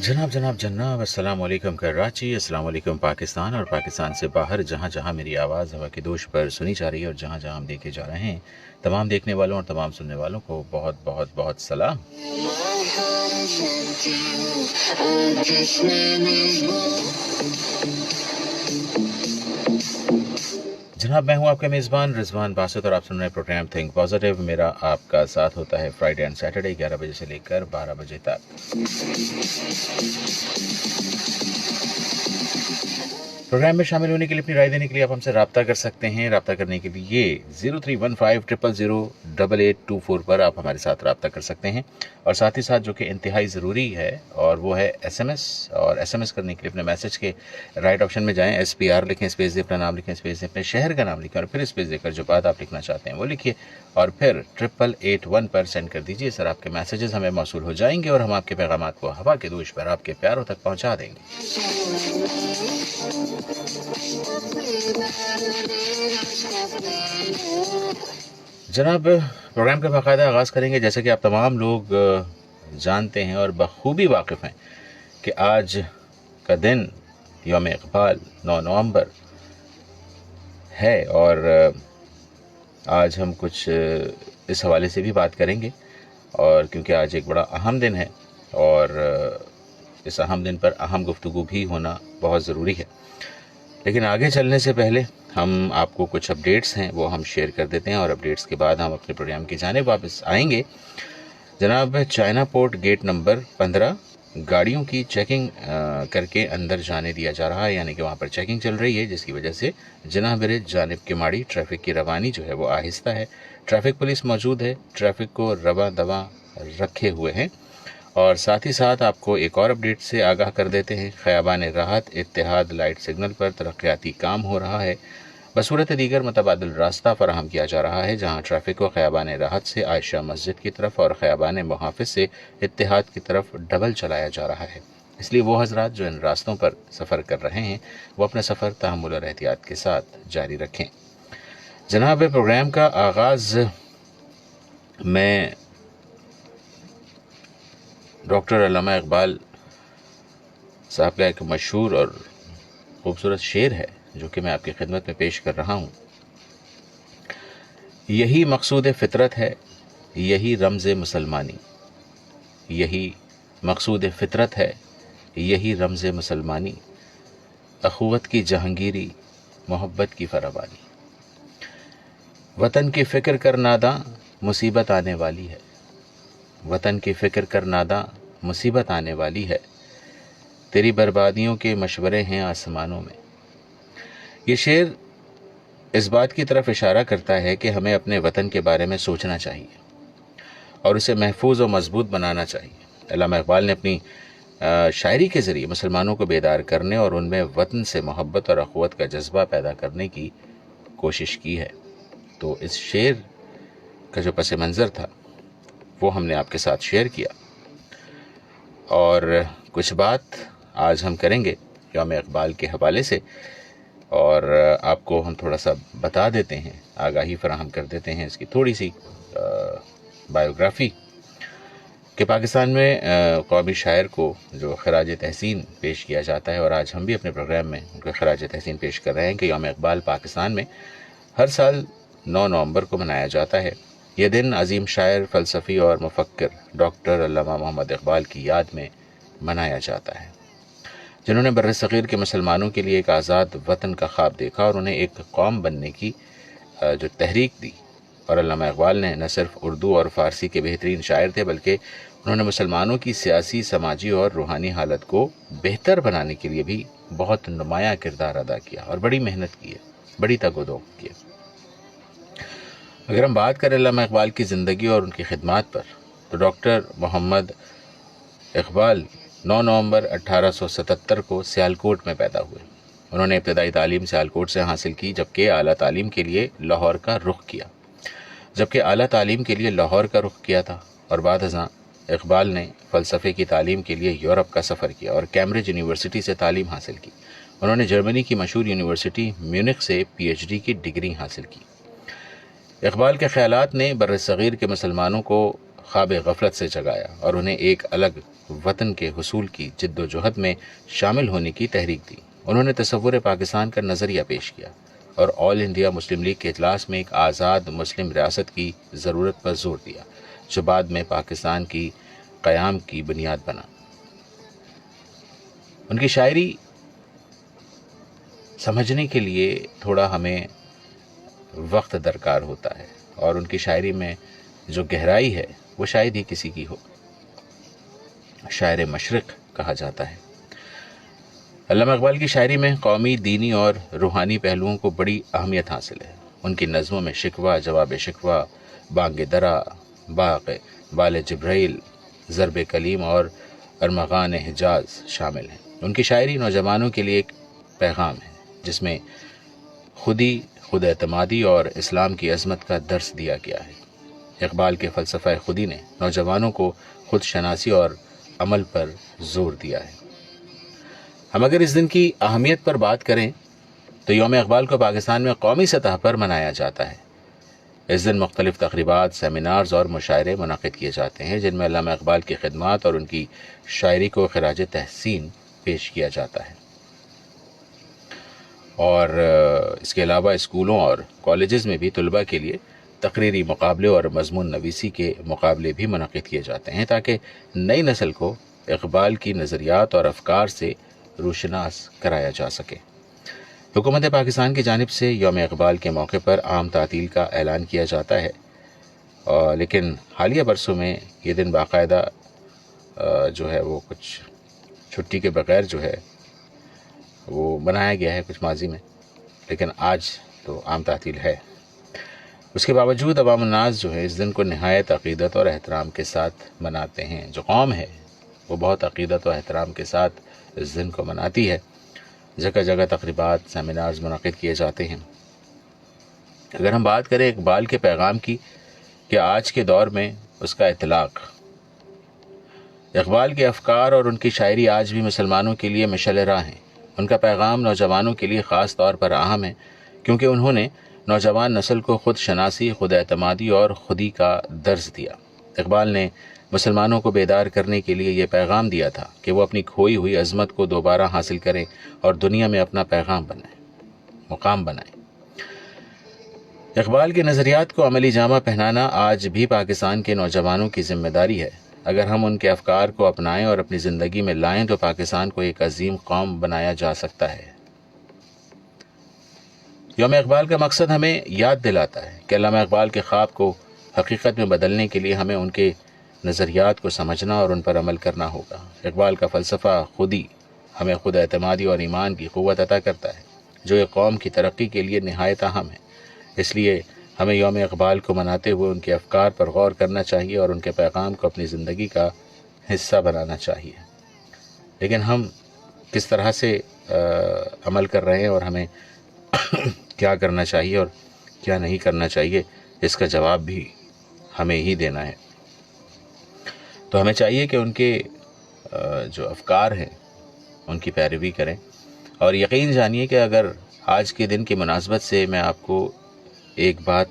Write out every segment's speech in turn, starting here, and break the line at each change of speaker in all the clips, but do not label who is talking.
जनाब अस्सलाम वालेकुम कराची, अस्सलाम वालेकुम पाकिस्तान और पाकिस्तान से बाहर जहाँ जहाँ मेरी आवाज़ हवा के दोष पर सुनी जा रही है और जहाँ जहाँ हम देखे जा रहे हैं, तमाम देखने वालों और तमाम सुनने वालों को बहुत बहुत बहुत सलाम। जनाब मैं हूँ आपका मेज़बान रिजवान बासत और आप सुन रहे हैं प्रोग्राम थिंक पॉजिटिव। मेरा आपका साथ होता है फ्राइडे एंड सैटरडे 11 बजे से लेकर 12 बजे तक। प्रोग्राम में शामिल होने के लिए, अपनी राय देने के लिए आप हमसे रब्ता कर सकते हैं। रब्ता करने के लिए 0315000824 पर आप हमारे साथ रब्ता कर सकते हैं। और साथ ही साथ जो कि इंतहाई ज़रूरी है और वो है SMS। और SMS करने के लिए अपने मैसेज के राइट ऑप्शन में जाएं, SPR लिखें, स्पेस दे, अपना नाम लिखें, स्पेस दे, अपने शहर का नाम लिखें और फिर स्पेस देकर जो बात आप लिखना चाहते हैं वो लिखिए और फिर 8881 पर सेंड कर दीजिए। सर आपके मैसेजेस हमें मौसूल हो जाएंगे और हम आपके पैगाम को हवा के दोष पर आपके प्यारों तक पहुँचा देंगे। जनाब प्रोग्राम का बाकायदा आगाज़ करेंगे। जैसे कि आप तमाम लोग जानते हैं और बखूबी वाकिफ़ हैं कि आज का दिन यौम इक़बाल 9 नवंबर है और आज हम कुछ इस हवाले से भी बात करेंगे। और क्योंकि आज एक बड़ा अहम दिन है और इस अहम दिन पर अहम गुफ्तगू भी होना बहुत ज़रूरी है। लेकिन आगे चलने से पहले हम आपको कुछ अपडेट्स हैं वो हम शेयर कर देते हैं और अपडेट्स के बाद हम अपने प्रोग्राम की जानिब वापस आएंगे। जनाब चाइना पोर्ट गेट नंबर 15 गाड़ियों की चेकिंग करके अंदर जाने दिया जा रहा है, यानी कि वहाँ पर चेकिंग चल रही है, जिसकी वजह से जिनाह ब्रिज जानिब किमाड़ी ट्रैफिक की रवानी जो है वो आहिस्ता है। ट्रैफिक पुलिस मौजूद है, ट्रैफिक को रवा दवा रखे हुए हैं। और साथ ही साथ आपको एक और अपडेट से आगाह कर देते हैं, ख़याबान राहत इत्तेहाद लाइट सिग्नल पर तरक्याती काम हो रहा है। बसूरत दीगर मुतबादिल रास्ता फराहम किया जा रहा है, जहां ट्रैफिक को ख़याबान राहत से आयशा मस्जिद की तरफ और ख़याबान मुहाफ़िज़ से इत्तेहाद की तरफ डबल चलाया जा रहा है। इसलिए वो हज़रात जो इन रास्तों पर सफ़र कर रहे हैं वो अपना सफ़र तहम्मुल और एहतियात के साथ जारी रखें। जनाब प्रोग्राम का आगाज़ मैं डॉक्टर अल्लामा इकबाल साहब का एक मशहूर और ख़ूबसूरत शेर है जो कि मैं आपकी खिदमत में पेश कर रहा हूँ। यही मकसूद फ़ितरत है, यही रमज़ मुसलमानी, यही मकसूद फ़ितरत है, यही रमज़ मुसलमानी, अख़ुवत की जहांगीरी, मोहब्बत की फरावानी। वतन की फ़िक्र कर नादा, मुसीबत आने वाली है, वतन की फ़िक्र कर नादा, मुसीबत आने वाली है, तेरी बर्बादियों के मशवरे हैं आसमानों में। ये शेर इस बात की तरफ इशारा करता है कि हमें अपने वतन के बारे में सोचना चाहिए और उसे महफूज और मजबूत बनाना चाहिए। अल्लामा इकबाल ने अपनी शायरी के ज़रिए मुसलमानों को बेदार करने और उनमें वतन से मोहब्बत और अख़ुवत का जज्बा पैदा करने की कोशिश की है। तो इस शेर का जो पस मंज़र था वो हमने आपके साथ शेयर किया। और कुछ बात आज हम करेंगे यौम इक़बाल के हवाले से और आपको हम थोड़ा सा बता देते हैं, आगाही फराहम कर देते हैं इसकी थोड़ी सी बायोग्राफ़ी कि पाकिस्तान में कौमी शायर को जो खराज तहसीन पेश किया जाता है और आज हम भी अपने प्रोग्राम में उनको खराज तहसीन पेश कर रहे हैं कि यौम इक़बाल पाकिस्तान में हर साल 9 नवंबर को मनाया जाता है। यह दिन अजीम शायर, फ़लसफ़ी और मुफ़क्किर डॉक्टर अल्लामा मोहम्मद इक़बाल की याद में मनाया जाता है, जिन्होंने बर्र-ए-सग़ीर के मुसलमानों के लिए एक आज़ाद वतन का ख्वाब देखा और उन्हें एक कौम बनने की जो तहरीक दी। और अल्लामा इक़बाल ने न सिर्फ उर्दू और फ़ारसी के बेहतरीन शायर थे, बल्कि उन्होंने मुसलमानों की सियासी, समाजी और रूहानी हालत को बेहतर बनाने के लिए भी बहुत नुमायाँ किरदार अदा किया और बड़ी मेहनत की है, बड़ी तगोदो की। अगर हम बात करें अल्लामा इक़बाल की ज़िंदगी और उनकी खिदमात पर, तो डॉक्टर मोहम्मद इक़बाल 9 नवंबर 1877 को सियालकोट में पैदा हुए। उन्होंने इब्तदाई तालीम सियालकोट से हासिल की, जबकि आला तालीम के लिए लाहौर का रुख किया था और बाद अज़ां इक़बाल ने फ़लसफ़े की तालीम के लिए यूरोप का सफ़र किया और कैम्ब्रिज यूनिवर्सिटी से तालीम हासिल की। उन्होंने जर्मनी की मशहूर यूनिवर्सिटी म्यूनिख से PhD की डिग्री हासिल की। इक़बाल के ख़यालात ने बर्र-ए-सग़ीर के मुसलमानों को خواب غفلت سے جگایا اور انہیں ایک الگ وطن کے حصول کی جد و جہد میں شامل ہونے کی تحریک دی۔ انہوں نے تصور پاکستان کا نظریہ پیش کیا اور آل انڈیا مسلم لیگ کے اجلاس میں ایک آزاد مسلم ریاست کی ضرورت پر زور دیا، جو بعد میں پاکستان کی قیام کی بنیاد بنا۔ ان کی شاعری سمجھنے کے لیے تھوڑا ہمیں وقت درکار ہوتا ہے، اور ان کی شاعری میں جو گہرائی ہے وہ شاید ہی کسی کی ہو۔ شاعر مشرق کہا جاتا ہے۔ علامہ اقبال کی شاعری میں قومی، دینی اور روحانی پہلوؤں کو بڑی اہمیت حاصل ہے۔ ان کی نظموں میں شکوہ، جواب شکوہ، بانگ درا، باغ بال جبرائیل، ضرب کلیم اور ارمغان حجاز شامل ہیں۔ ان کی شاعری نوجوانوں کے لیے ایک پیغام ہے جس میں خود اعتمادی اور اسلام کی عظمت کا درس دیا گیا ہے۔ اقبال کے فلسفہ خودی نے نوجوانوں کو خود شناسی اور عمل پر زور دیا ہے۔ ہم اگر اس دن کی اہمیت پر بات کریں تو یوم اقبال کو پاکستان میں قومی سطح پر منایا جاتا ہے۔ اس دن مختلف تقریبات، سیمینارز اور مشاعرے منعقد کیے جاتے ہیں جن میں علامہ اقبال کی خدمات اور ان کی شاعری کو خراج تحسین پیش کیا جاتا ہے۔ اور اس کے علاوہ اسکولوں اور کالجز میں بھی طلباء کے لیے تقریری مقابلے اور مضمون نویسی کے مقابلے بھی منعقد کیے جاتے ہیں تاکہ نئی نسل کو اقبال کی نظریات اور افکار سے روشناس کرایا جا سکے۔ حکومت پاکستان کی جانب سے یوم اقبال کے موقع پر عام تعطیل کا اعلان کیا جاتا ہے، لیکن حالیہ برسوں میں یہ دن باقاعدہ جو ہے وہ کچھ چھٹی کے بغیر جو ہے وہ منایا گیا ہے کچھ ماضی میں، لیکن آج تو عام تعطیل ہے۔ اس کے باوجود عوام الناس جو ہے اس دن کو نہایت عقیدت اور احترام کے ساتھ مناتے ہیں۔ جو قوم ہے وہ بہت عقیدت و احترام کے ساتھ اس دن کو مناتی ہے۔ جگہ جگہ تقریبات، سیمینارز منعقد کیے جاتے ہیں۔ اگر ہم بات کریں اقبال کے پیغام کی کہ آج کے دور میں اس کا اطلاق، اقبال کے افکار اور ان کی شاعری آج بھی مسلمانوں کے لیے مشعل راہ ہیں۔ ان کا پیغام نوجوانوں کے لیے خاص طور پر اہم ہے کیونکہ انہوں نے نوجوان نسل کو خود شناسی، خود اعتمادی اور خودی کا درس دیا۔ اقبال نے مسلمانوں کو بیدار کرنے کے لیے یہ پیغام دیا تھا کہ وہ اپنی کھوئی ہوئی عظمت کو دوبارہ حاصل کریں اور دنیا میں اپنا مقام بنائیں۔ اقبال کے نظریات کو عملی جامہ پہنانا آج بھی پاکستان کے نوجوانوں کی ذمہ داری ہے۔ اگر ہم ان کے افکار کو اپنائیں اور اپنی زندگی میں لائیں تو پاکستان کو ایک عظیم قوم بنایا جا سکتا ہے۔ یوم اقبال کا مقصد ہمیں یاد دلاتا ہے کہ علامہ اقبال کے خواب کو حقیقت میں بدلنے کے لیے ہمیں ان کے نظریات کو سمجھنا اور ان پر عمل کرنا ہوگا۔ اقبال کا فلسفہ خودی ہمیں خود اعتمادی اور ایمان کی قوت عطا کرتا ہے جو ایک قوم کی ترقی کے لیے نہایت اہم ہے۔ اس لیے ہمیں یوم اقبال کو مناتے ہوئے ان کے افکار پر غور کرنا چاہیے اور ان کے پیغام کو اپنی زندگی کا حصہ بنانا چاہیے۔ لیکن ہم کس طرح سے عمل کر رہے ہیں اور ہمیں کیا کرنا چاہیے اور کیا نہیں کرنا چاہیے، اس کا جواب بھی ہمیں ہی دینا ہے۔ تو ہمیں چاہیے کہ ان کے جو افکار ہیں ان کی پیروی کریں، اور یقین جانیے کہ اگر آج کے دن کی مناسبت سے میں آپ کو ایک بات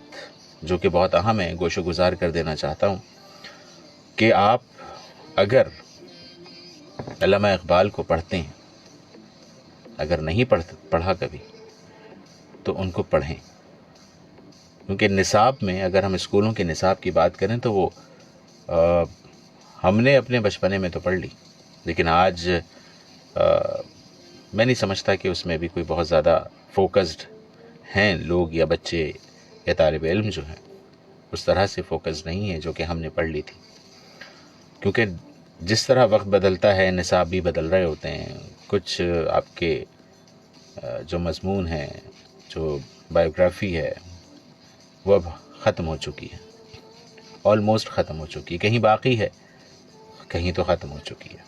جو کہ بہت اہم ہے گوش و گزار کر دینا چاہتا ہوں کہ آپ اگر علامہ اقبال کو پڑھتے ہیں، اگر نہیں پڑھا کبھی تو ان کو پڑھیں، کیونکہ نصاب میں اگر ہم اسکولوں کے نصاب کی بات کریں تو وہ ہم نے اپنے بچپنے میں تو پڑھ لی، لیکن آج میں نہیں سمجھتا کہ اس میں بھی کوئی بہت زیادہ فوکسڈ ہیں لوگ یا بچے یا طالب علم جو ہیں اس طرح سے فوکس نہیں ہے جو کہ ہم نے پڑھ لی تھی، کیونکہ جس طرح وقت بدلتا ہے نصاب بھی بدل رہے ہوتے ہیں۔ کچھ آپ کے جو مضمون ہیں، جو بایوگرافی ہے وہ اب ختم ہو چکی ہے، آلموسٹ ختم ہو چکی ہے، کہیں باقی ہے، کہیں تو ختم ہو چکی ہے۔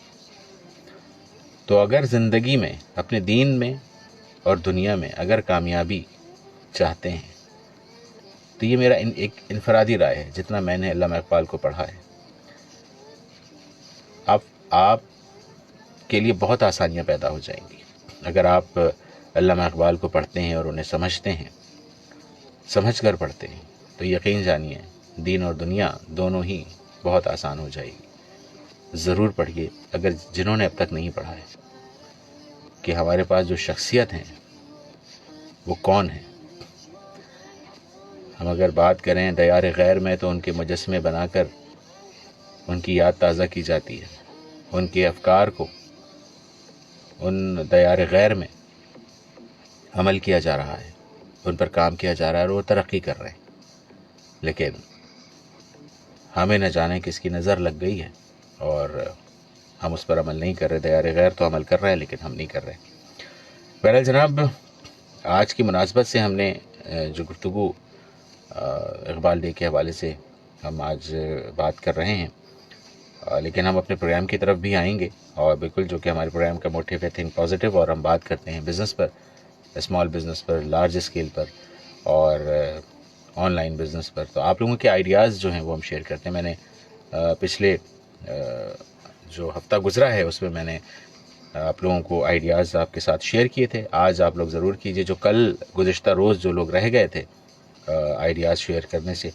تو اگر زندگی میں، اپنے دین میں اور دنیا میں اگر کامیابی چاہتے ہیں تو یہ میرا ایک انفرادی رائے ہے، جتنا میں نے علامہ اقبال کو پڑھا ہے، آپ کے لیے بہت آسانیاں پیدا ہو جائیں گی اگر آپ علامہ اقبال کو پڑھتے ہیں اور انہیں سمجھتے ہیں، سمجھ کر پڑھتے ہیں، تو یقین جانیے دین اور دنیا دونوں ہی بہت آسان ہو جائے گی. ضرور پڑھیے اگر جنہوں نے اب تک نہیں پڑھا ہے کہ ہمارے پاس جو شخصیت ہیں وہ کون ہیں. ہم اگر بات کریں دیار غیر میں تو ان کے مجسمے بنا کر ان کی یاد تازہ کی جاتی ہے. ان کے افکار کو ان دیار غیر میں عمل کیا جا رہا ہے, ان پر کام کیا جا رہا ہے اور وہ ترقی کر رہے ہیں. لیکن ہمیں نہ جانے کس کی نظر لگ گئی ہے اور ہم اس پر عمل نہیں کر رہے. دیار غیر تو عمل کر رہے ہیں لیکن ہم نہیں کر رہے. بہرحال جناب, آج کی مناسبت سے ہم نے جو گفتگو اقبال ڈے کے حوالے سے ہم آج بات کر رہے ہیں, لیکن ہم اپنے پروگرام کی طرف بھی آئیں گے. اور بالکل جو کہ ہمارے پروگرام کا موٹیو ہے تھنک پازیٹیو, اور ہم بات کرتے ہیں بزنس پر, اسمال بزنس پر, لارج اسکیل پر اور آن لائن بزنس پر. تو آپ لوگوں کے آئیڈیاز جو ہیں وہ ہم شیئر کرتے ہیں. میں نے پچھلے جو ہفتہ گزرا ہے اس میں نے آپ لوگوں کو آئیڈیاز آپ کے ساتھ شیئر کیے تھے. آج آپ لوگ ضرور کیجئے. جو کل گزشتہ روز جو لوگ رہ گئے تھے آئیڈیاز شیئر کرنے سے,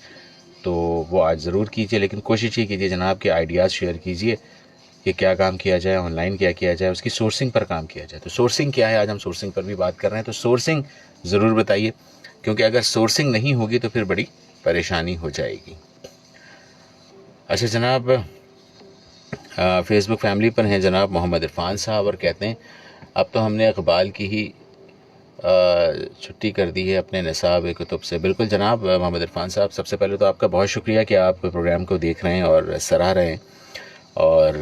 تو وہ آج ضرور کیجئے. لیکن کوشش یہ کیجئے جناب کہ آئیڈیاز شیئر کیجئے کہ کیا کام کیا جائے, آن لائن کیا جائے, اس کی سورسنگ پر کام کیا جائے. تو سورسنگ کیا ہے, آج ہم سورسنگ پر بھی بات کر رہے ہیں. تو سورسنگ ضرور بتائیے, کیونکہ اگر سورسنگ نہیں ہوگی تو پھر بڑی پریشانی ہو جائے گی. اچھا جناب, فیس بک فیملی پر ہیں جناب محمد عرفان صاحب, اور کہتے ہیں اب تو ہم نے اقبال کی ہی چھٹی کر دی ہے اپنے نصاب کتب سے. بالکل جناب محمد عرفان صاحب, سب سے پہلے تو آپ کا بہت شکریہ کہ آپ پروگرام کو دیکھ رہے ہیں اور سراہ رہے ہیں, اور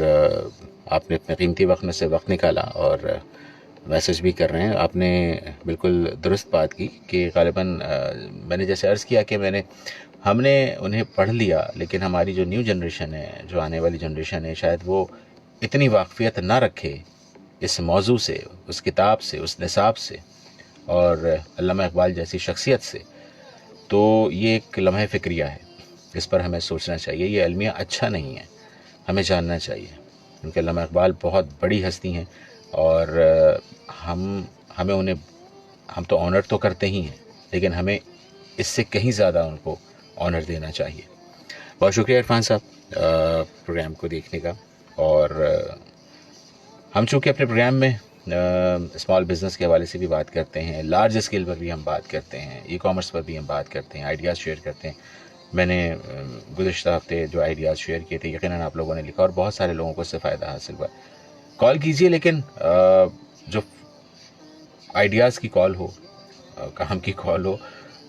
آپ نے اپنے قیمتی وقت میں سے وقت نکالا اور میسج بھی کر رہے ہیں. آپ نے بالکل درست بات کی کہ غالباً میں نے جیسے عرض کیا کہ ہم نے انہیں پڑھ لیا, لیکن ہماری جو نیو جنریشن ہے, جو آنے والی جنریشن ہے, شاید وہ اتنی واقفیت نہ رکھے اس موضوع سے, اس کتاب سے, اس نصاب سے اور علامہ اقبال جیسی شخصیت سے. تو یہ ایک لمحہ فکریہ ہے, اس پر ہمیں سوچنا چاہیے. یہ المیہ اچھا نہیں ہے, ہمیں جاننا چاہیے, کیونکہ علامہ اقبال بہت بڑی ہستی ہیں اور ہمیں انہیں ہم تو آنر تو کرتے ہی ہیں, لیکن ہمیں اس سے کہیں زیادہ ان کو آنر دینا چاہیے. بہت شکریہ عرفان صاحب پروگرام کو دیکھنے کا. اور ہم چونکہ اپنے پروگرام میں اسمال بزنس کے حوالے سے بھی بات کرتے ہیں, لارج اسکیل پر بھی ہم بات کرتے ہیں, ای کامرس پر بھی ہم بات کرتے ہیں, آئیڈیاز شیئر کرتے ہیں. میں نے گزشتہ ہفتے جو آئیڈیاز شیئر کیے تھے یقیناً آپ لوگوں نے لکھا اور بہت سارے لوگوں کو اس سے فائدہ حاصل ہوا. کال کیجئے, لیکن جو آئیڈیاز کی کال ہو, کام کی کال ہو,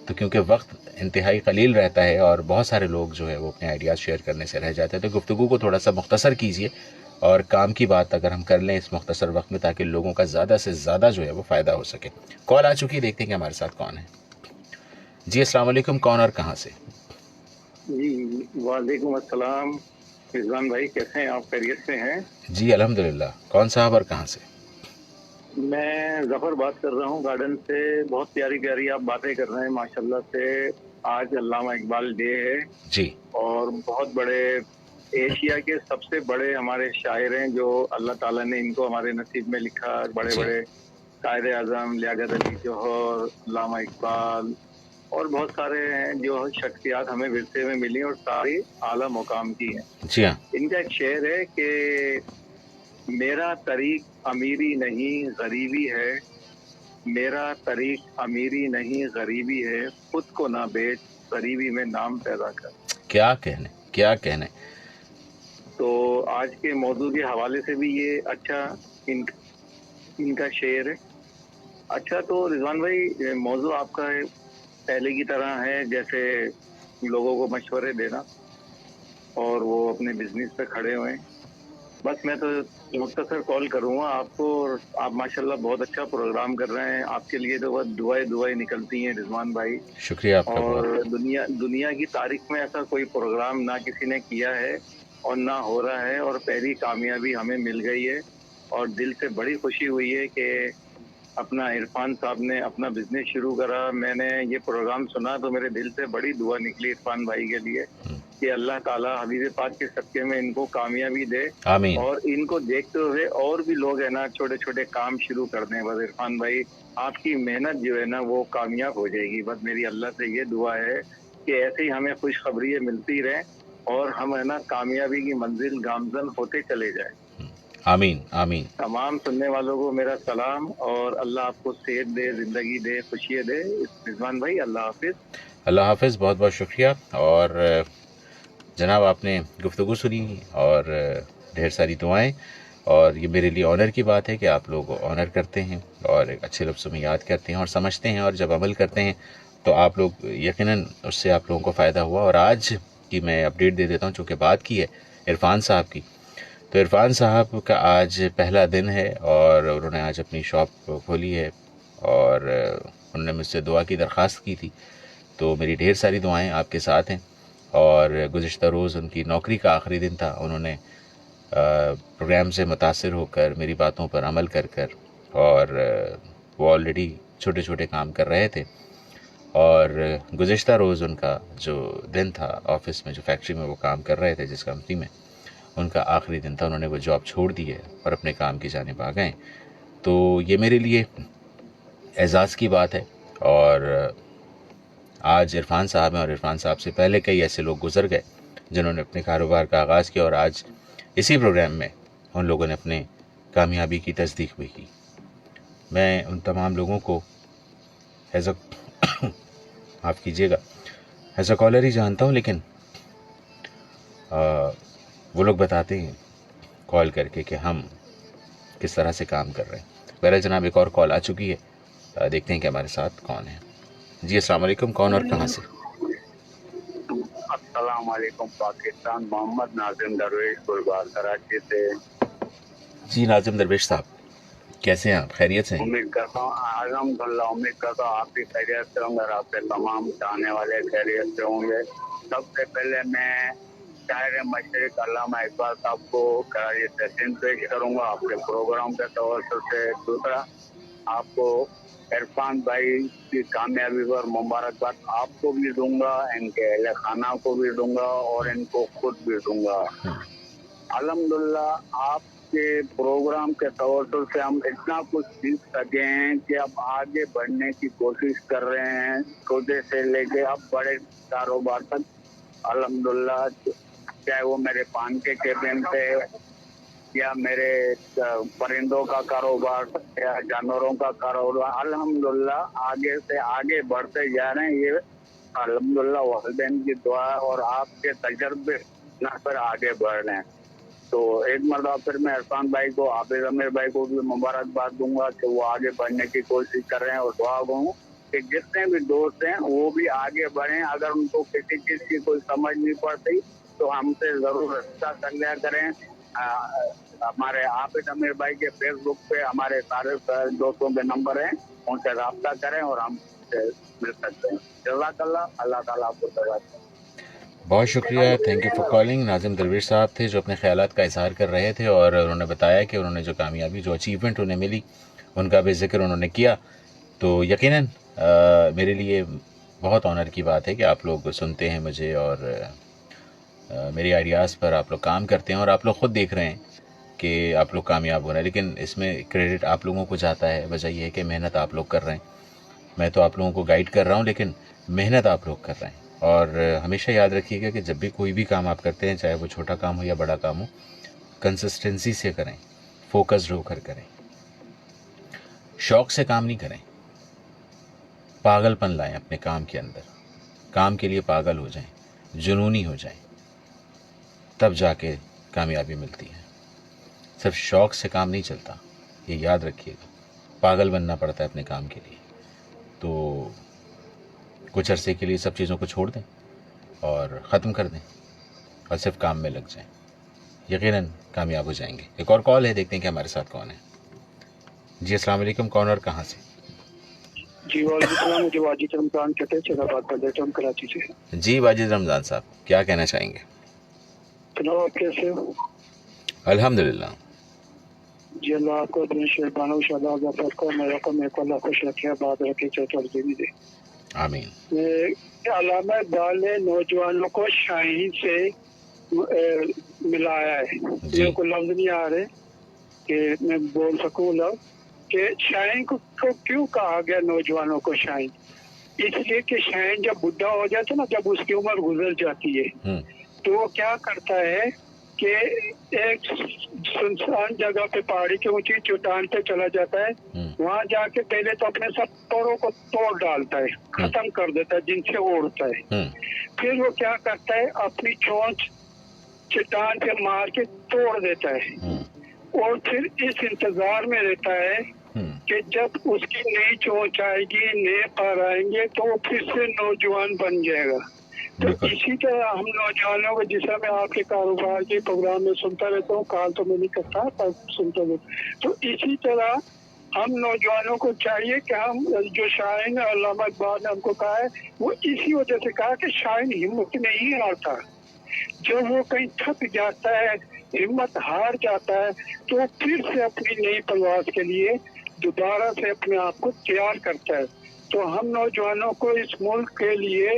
تو کیونکہ وقت انتہائی قلیل رہتا ہے اور بہت سارے لوگ جو ہے وہ اپنے آئیڈیاز شیئر کرنے سے رہ جاتے ہیں, تو گفتگو کو تھوڑا سا مختصر کیجئے اور کام کی بات اگر ہم کر لیں اس مختصر وقت میں, تاکہ لوگوں کا زیادہ سے زیادہ جو ہے وہ فائدہ ہو سکے. کال آ چکی, دیکھتے ہیں کہ ہمارے ساتھ کون ہے. جی السلام علیکم, کون اور کہاں سے؟
جی وعلیکم السلام. رضوان بھائی کیسے ہیں آپ, خیریت سے ہیں؟
جی الحمدللہ. کون صاحب اور کہاں سے؟
میں ظفر بات کر رہا ہوں گارڈن سے. بہت پیاری پیاری آپ باتیں کر رہے ہیں ماشاءاللہ سے. آج علامہ اقبال ڈے ہے
جی,
اور بہت بڑے ایشیا کے سب سے بڑے ہمارے شاعر ہیں جو اللہ تعالیٰ نے ان کو ہمارے نصیب میں لکھا. بڑے
جی,
بڑے قائد اعظم لیاقت علی جوہر, علامہ اقبال اور بہت سارے ہیں جو شخصیات ہمیں ورثے میں ملی اور ساری اعلیٰ مقام کی ہیں.
جی ہاں.
ان کا ایک شعر ہے کہ میرا طریق امیری نہیں غریبی ہے, میرا طریق امیری نہیں غریبی ہے, خود کو نہ بیچ غریبی میں نام پیدا کر.
کیا کہنے.
تو آج کے موضوع کے حوالے سے بھی یہ اچھا ان کا شعر ہے. اچھا تو رضوان بھائی موضوع آپ کا پہلے کی طرح ہے, جیسے لوگوں کو مشورے دینا اور وہ اپنے بزنس پہ کھڑے ہوئے. بس میں تو مختصر کال کروں گا آپ کو. آپ ماشاءاللہ بہت اچھا پروگرام کر رہے ہیں. آپ کے لیے تو بس دعائیں نکلتی ہیں رضوان بھائی.
شکریہ آپ کا
اور
بہت.
دنیا کی تاریخ میں ایسا کوئی پروگرام نہ کسی نے کیا ہے اور نہ ہو رہا ہے, اور پہلی کامیابی ہمیں مل گئی ہے اور دل سے بڑی خوشی ہوئی ہے کہ اپنا عرفان صاحب نے اپنا بزنس شروع کرا. میں نے یہ پروگرام سنا تو میرے دل سے بڑی دعا نکلی عرفان بھائی کے لیے کہ اللہ تعالیٰ حبیب پاک کے صدقے میں ان کو کامیابی دے,
آمین.
اور ان کو دیکھتے ہوئے اور بھی لوگ ہے نا چھوٹے چھوٹے کام شروع کر دیں. بس عرفان بھائی آپ کی محنت جو ہے نا وہ کامیاب ہو جائے گی. بس میری اللہ سے یہ دعا ہے کہ ایسے ہی ہمیں خوشخبری ملتی رہیں اور ہم ہے نا کامیابی کی منزل گامزن ہوتے چلے جائیں.
آمین آمین.
تمام سننے والوں کو میرا سلام اور اللہ آپ کو صحت دے, زندگی دے, خوشی دے. رضوان بھائی اللہ حافظ.
اللہ حافظ. بہت بہت شکریہ. اور جناب آپ نے گفتگو سنی اور ڈھیر ساری دعائیں, اور یہ میرے لیے آنر کی بات ہے کہ آپ لوگ آنر کرتے ہیں اور ایک اچھے لفظوں میں یاد کرتے ہیں اور سمجھتے ہیں, اور جب عمل کرتے ہیں تو آپ لوگ یقیناً اس سے آپ لوگوں کو فائدہ ہوا. اور آج کی میں اپڈیٹ دے دیتا ہوں, چونکہ بات کی ہے عرفان صاحب کی, تو عرفان صاحب کا آج پہلا دن ہے اور انہوں نے آج اپنی شاپ کھولی ہے, اور انہوں نے مجھ سے دعا کی درخواست کی تھی. تو میری ڈھیر ساری دعائیں آپ کے ساتھ ہیں. اور گزشتہ روز ان کی نوکری کا آخری دن تھا. انہوں نے پروگرام سے متاثر ہو کر میری باتوں پر عمل کر اور وہ آلریڈی چھوٹے چھوٹے کام کر رہے تھے, اور گزشتہ روز ان کا جو دن تھا آفس میں, جو فیکٹری میں وہ کام کر رہے تھے, جس کمپنی میں, ان کا آخری دن تھا. انہوں نے وہ جاب چھوڑ دی ہے اور اپنے کام کی جانب آ گئے. تو یہ میرے لیے اعزاز کی بات ہے. اور آج عرفان صاحب ہیں, اور عرفان صاحب سے پہلے کئی ایسے لوگ گزر گئے جنہوں نے اپنے کاروبار کا آغاز کیا, اور آج اسی پروگرام میں ان لوگوں نے اپنے کامیابی کی تصدیق بھی کی. میں ان تمام لوگوں کو ایز اے معاف کیجیے گا ایز اے کالر ہی جانتا ہوں, لیکن وہ لوگ بتاتے ہیں کال کر کے کہ ہم کس طرح سے کام کر رہے ہیں. بہرحال جناب ایک اور کال آ چکی ہے, دیکھتے ہیں کہ ہمارے ساتھ کون ہے. جی السلام علیکم, کون اور کہاں سے؟
السلام علیکم. پاکستان, محمد ناظم درویش گلبار کراچی سے.
جی ناظم درویش صاحب, کیسے ہیں آپ؟ خیریت سے ہیں؟
امید کرتا ہوں الحمدللہ, امید کرتا ہوں آپ بھی خیریت سے ہوں گے اور آپ کے تمام چاہنے والے خیریت سے ہوں گے. سب سے پہلے میں شاعر مشرق علامہ اقبال صاحب کو خراج تحسین پیش کروں گا آپ کے پروگرام کے توسط سے. دوسرا آپ کو عرفان بھائی کی کامیابی پر مبارکباد آپ کو بھی دوں گا, ان کے اہل خانہ کو بھی دوں گا, اور ان کو خود بھی دوں گا. الحمدللہ آپ کے پروگرام کے توسط سے ہم اتنا کچھ سیکھ سکے ہیں کہ اب آگے بڑھنے کی کوشش کر رہے ہیں, چھوٹے سے لے کے اب بڑے کاروبار تک. الحمدللہ چاہے وہ میرے پان کے کیبن پہ یا میرے پرندوں کا کاروبار یا جانوروں کا کاروبار, الحمدللہ آگے سے آگے بڑھتے جا رہے ہیں. یہ الحمدللہ والدین کی دعا اور آپ کے تجربے نہ پر آگے بڑھ رہے ہیں. تو ایک مرتبہ پھر میں عرفان بھائی کو, حافظ امیر بھائی کو بھی مبارکباد دوں گا کہ وہ آگے بڑھنے کی کوشش کر رہے ہیں, اور دعا ہوں کہ جتنے بھی دوست ہیں وہ بھی آگے بڑھیں. اگر ان کو کسی چیز کی کوئی سمجھ نہیں پڑتی تو ہم سے ضرور رابطہ کر لیا کریں. ہمارے حافظ امیر بھائی کے فیس بک پہ ہمارے سارے دوستوں کے نمبر ہیں, ان سے رابطہ کریں اور ہم سے مل سکتے ہیں. جزاک اللہ, اللہ تعالیٰ آپ کو جزاک.
بہت شکریہ, تھینک یو فار کالنگ. ناظم درویش صاحب تھے جو اپنے خیالات کا اظہار کر رہے تھے, اور انہوں نے بتایا کہ انہوں نے جو کامیابی, جو اچیومنٹ انہیں ملی, ان کا بھی ذکر انہوں نے کیا. تو یقیناً میرے لیے بہت آنر کی بات ہے کہ آپ لوگ سنتے ہیں مجھے, اور میری آئیڈیاز پر آپ لوگ کام کرتے ہیں, اور آپ لوگ خود دیکھ رہے ہیں کہ آپ لوگ کامیاب ہو رہے ہیں. لیکن اس میں کریڈٹ آپ لوگوں کو جاتا ہے. وجہ یہ ہے کہ محنت آپ لوگ کر رہے ہیں. میں تو آپ لوگوں کو گائیڈ کر رہا ہوں, لیکن محنت آپ لوگ کر رہے ہیں. اور ہمیشہ یاد رکھیے گا کہ جب بھی کوئی بھی کام آپ کرتے ہیں, چاہے وہ چھوٹا کام ہو یا بڑا کام ہو, کنسسٹنسی سے کریں, فوکسڈ ہو کر کریں, شوق سے کام نہیں کریں. پاگل پن لائیں اپنے کام کے اندر, کام کے لیے پاگل ہو جائیں, جنونی ہو جائیں, تب جا کے کامیابی ملتی ہے. صرف شوق سے کام نہیں چلتا, یہ یاد رکھیے گا. پاگل بننا پڑتا ہے اپنے کام کے لیے. تو کچھ عرصے کے لیے سب چیزوں کو چھوڑ دیں اور ختم کر دیں, اور صرف کام میں لگ جائیں. یقیناً کامیاب ہو جائیں گے. ایک اور کال ہے, دیکھتے ہیں کہ ہمارے ساتھ کون ہے. جی السلام علیکم, کون اور کہاں سے؟
جی وعلیکم السلام. مجھے واجد رمضان کہتے ہیں, چلا بات کر دیتا ہوں کراچی سے.
جی واجد رمضان صاحب, کیا کہنا چاہیں گے؟
جناب آپ کیسے ہو؟
الحمدللہ.
جی اللہ آپ کو اپنے شیطانوں شاداب ظفر کو میرے کو اللہ خوش رکھے, بات رکھے, چوچل بھی دے.
آمین.
علامہ اقبال نے نوجوانوں کو شاہین سے ملایا ہے. میرے کو لفظ نہیں آ رہے کہ میں بول سکوں لفظ, کہ شاہین کو کیوں کہا گیا نوجوانوں کو شاہین؟ اس لیے کہ شاہین جب بڈھا ہو جاتا نا, جب اس کی عمر گزر جاتی ہے, تو وہ کیا کرتا ہے کہ ایک سنسان جگہ پہ پہاڑی کی اونچی چٹان پہ چلا جاتا ہے، وہاں جا کے پہلے تو اپنے سب پروں کو توڑ ڈالتا ہے، ختم کر دیتا ہے، جن سے اڑتا ہے. پھر وہ کیا کرتا ہے اپنی چونچ چٹان پہ مار کے توڑ دیتا ہے، اور پھر اس انتظار میں رہتا ہے کہ جب اس کی نئی چونچ آئے گی، نئے پر آئیں گے تو وہ پھر سے نوجوان بن جائے گا. تو اسی طرح ہم نوجوانوں کو، جیسا میں آپ کے کاروبار کے پروگرام میں سنتا رہتا ہوں، کال تو میں نہیں کرتا پر سنتا ہوں، تو اسی طرح ہم نوجوانوں کو چاہیے کہ ہم جو شاعر علامہ اقبال نے ہم کو کہا ہے، وہ اسی وجہ سے کہا کہ شاعر ہمت نہیں ہارتا. جب وہ کہیں تھک جاتا ہے، ہمت ہار جاتا ہے، تو پھر سے اپنی نئی پرواز کے لیے دوبارہ سے اپنے آپ کو تیار کرتا ہے. تو ہم نوجوانوں کو اس ملک کے لیے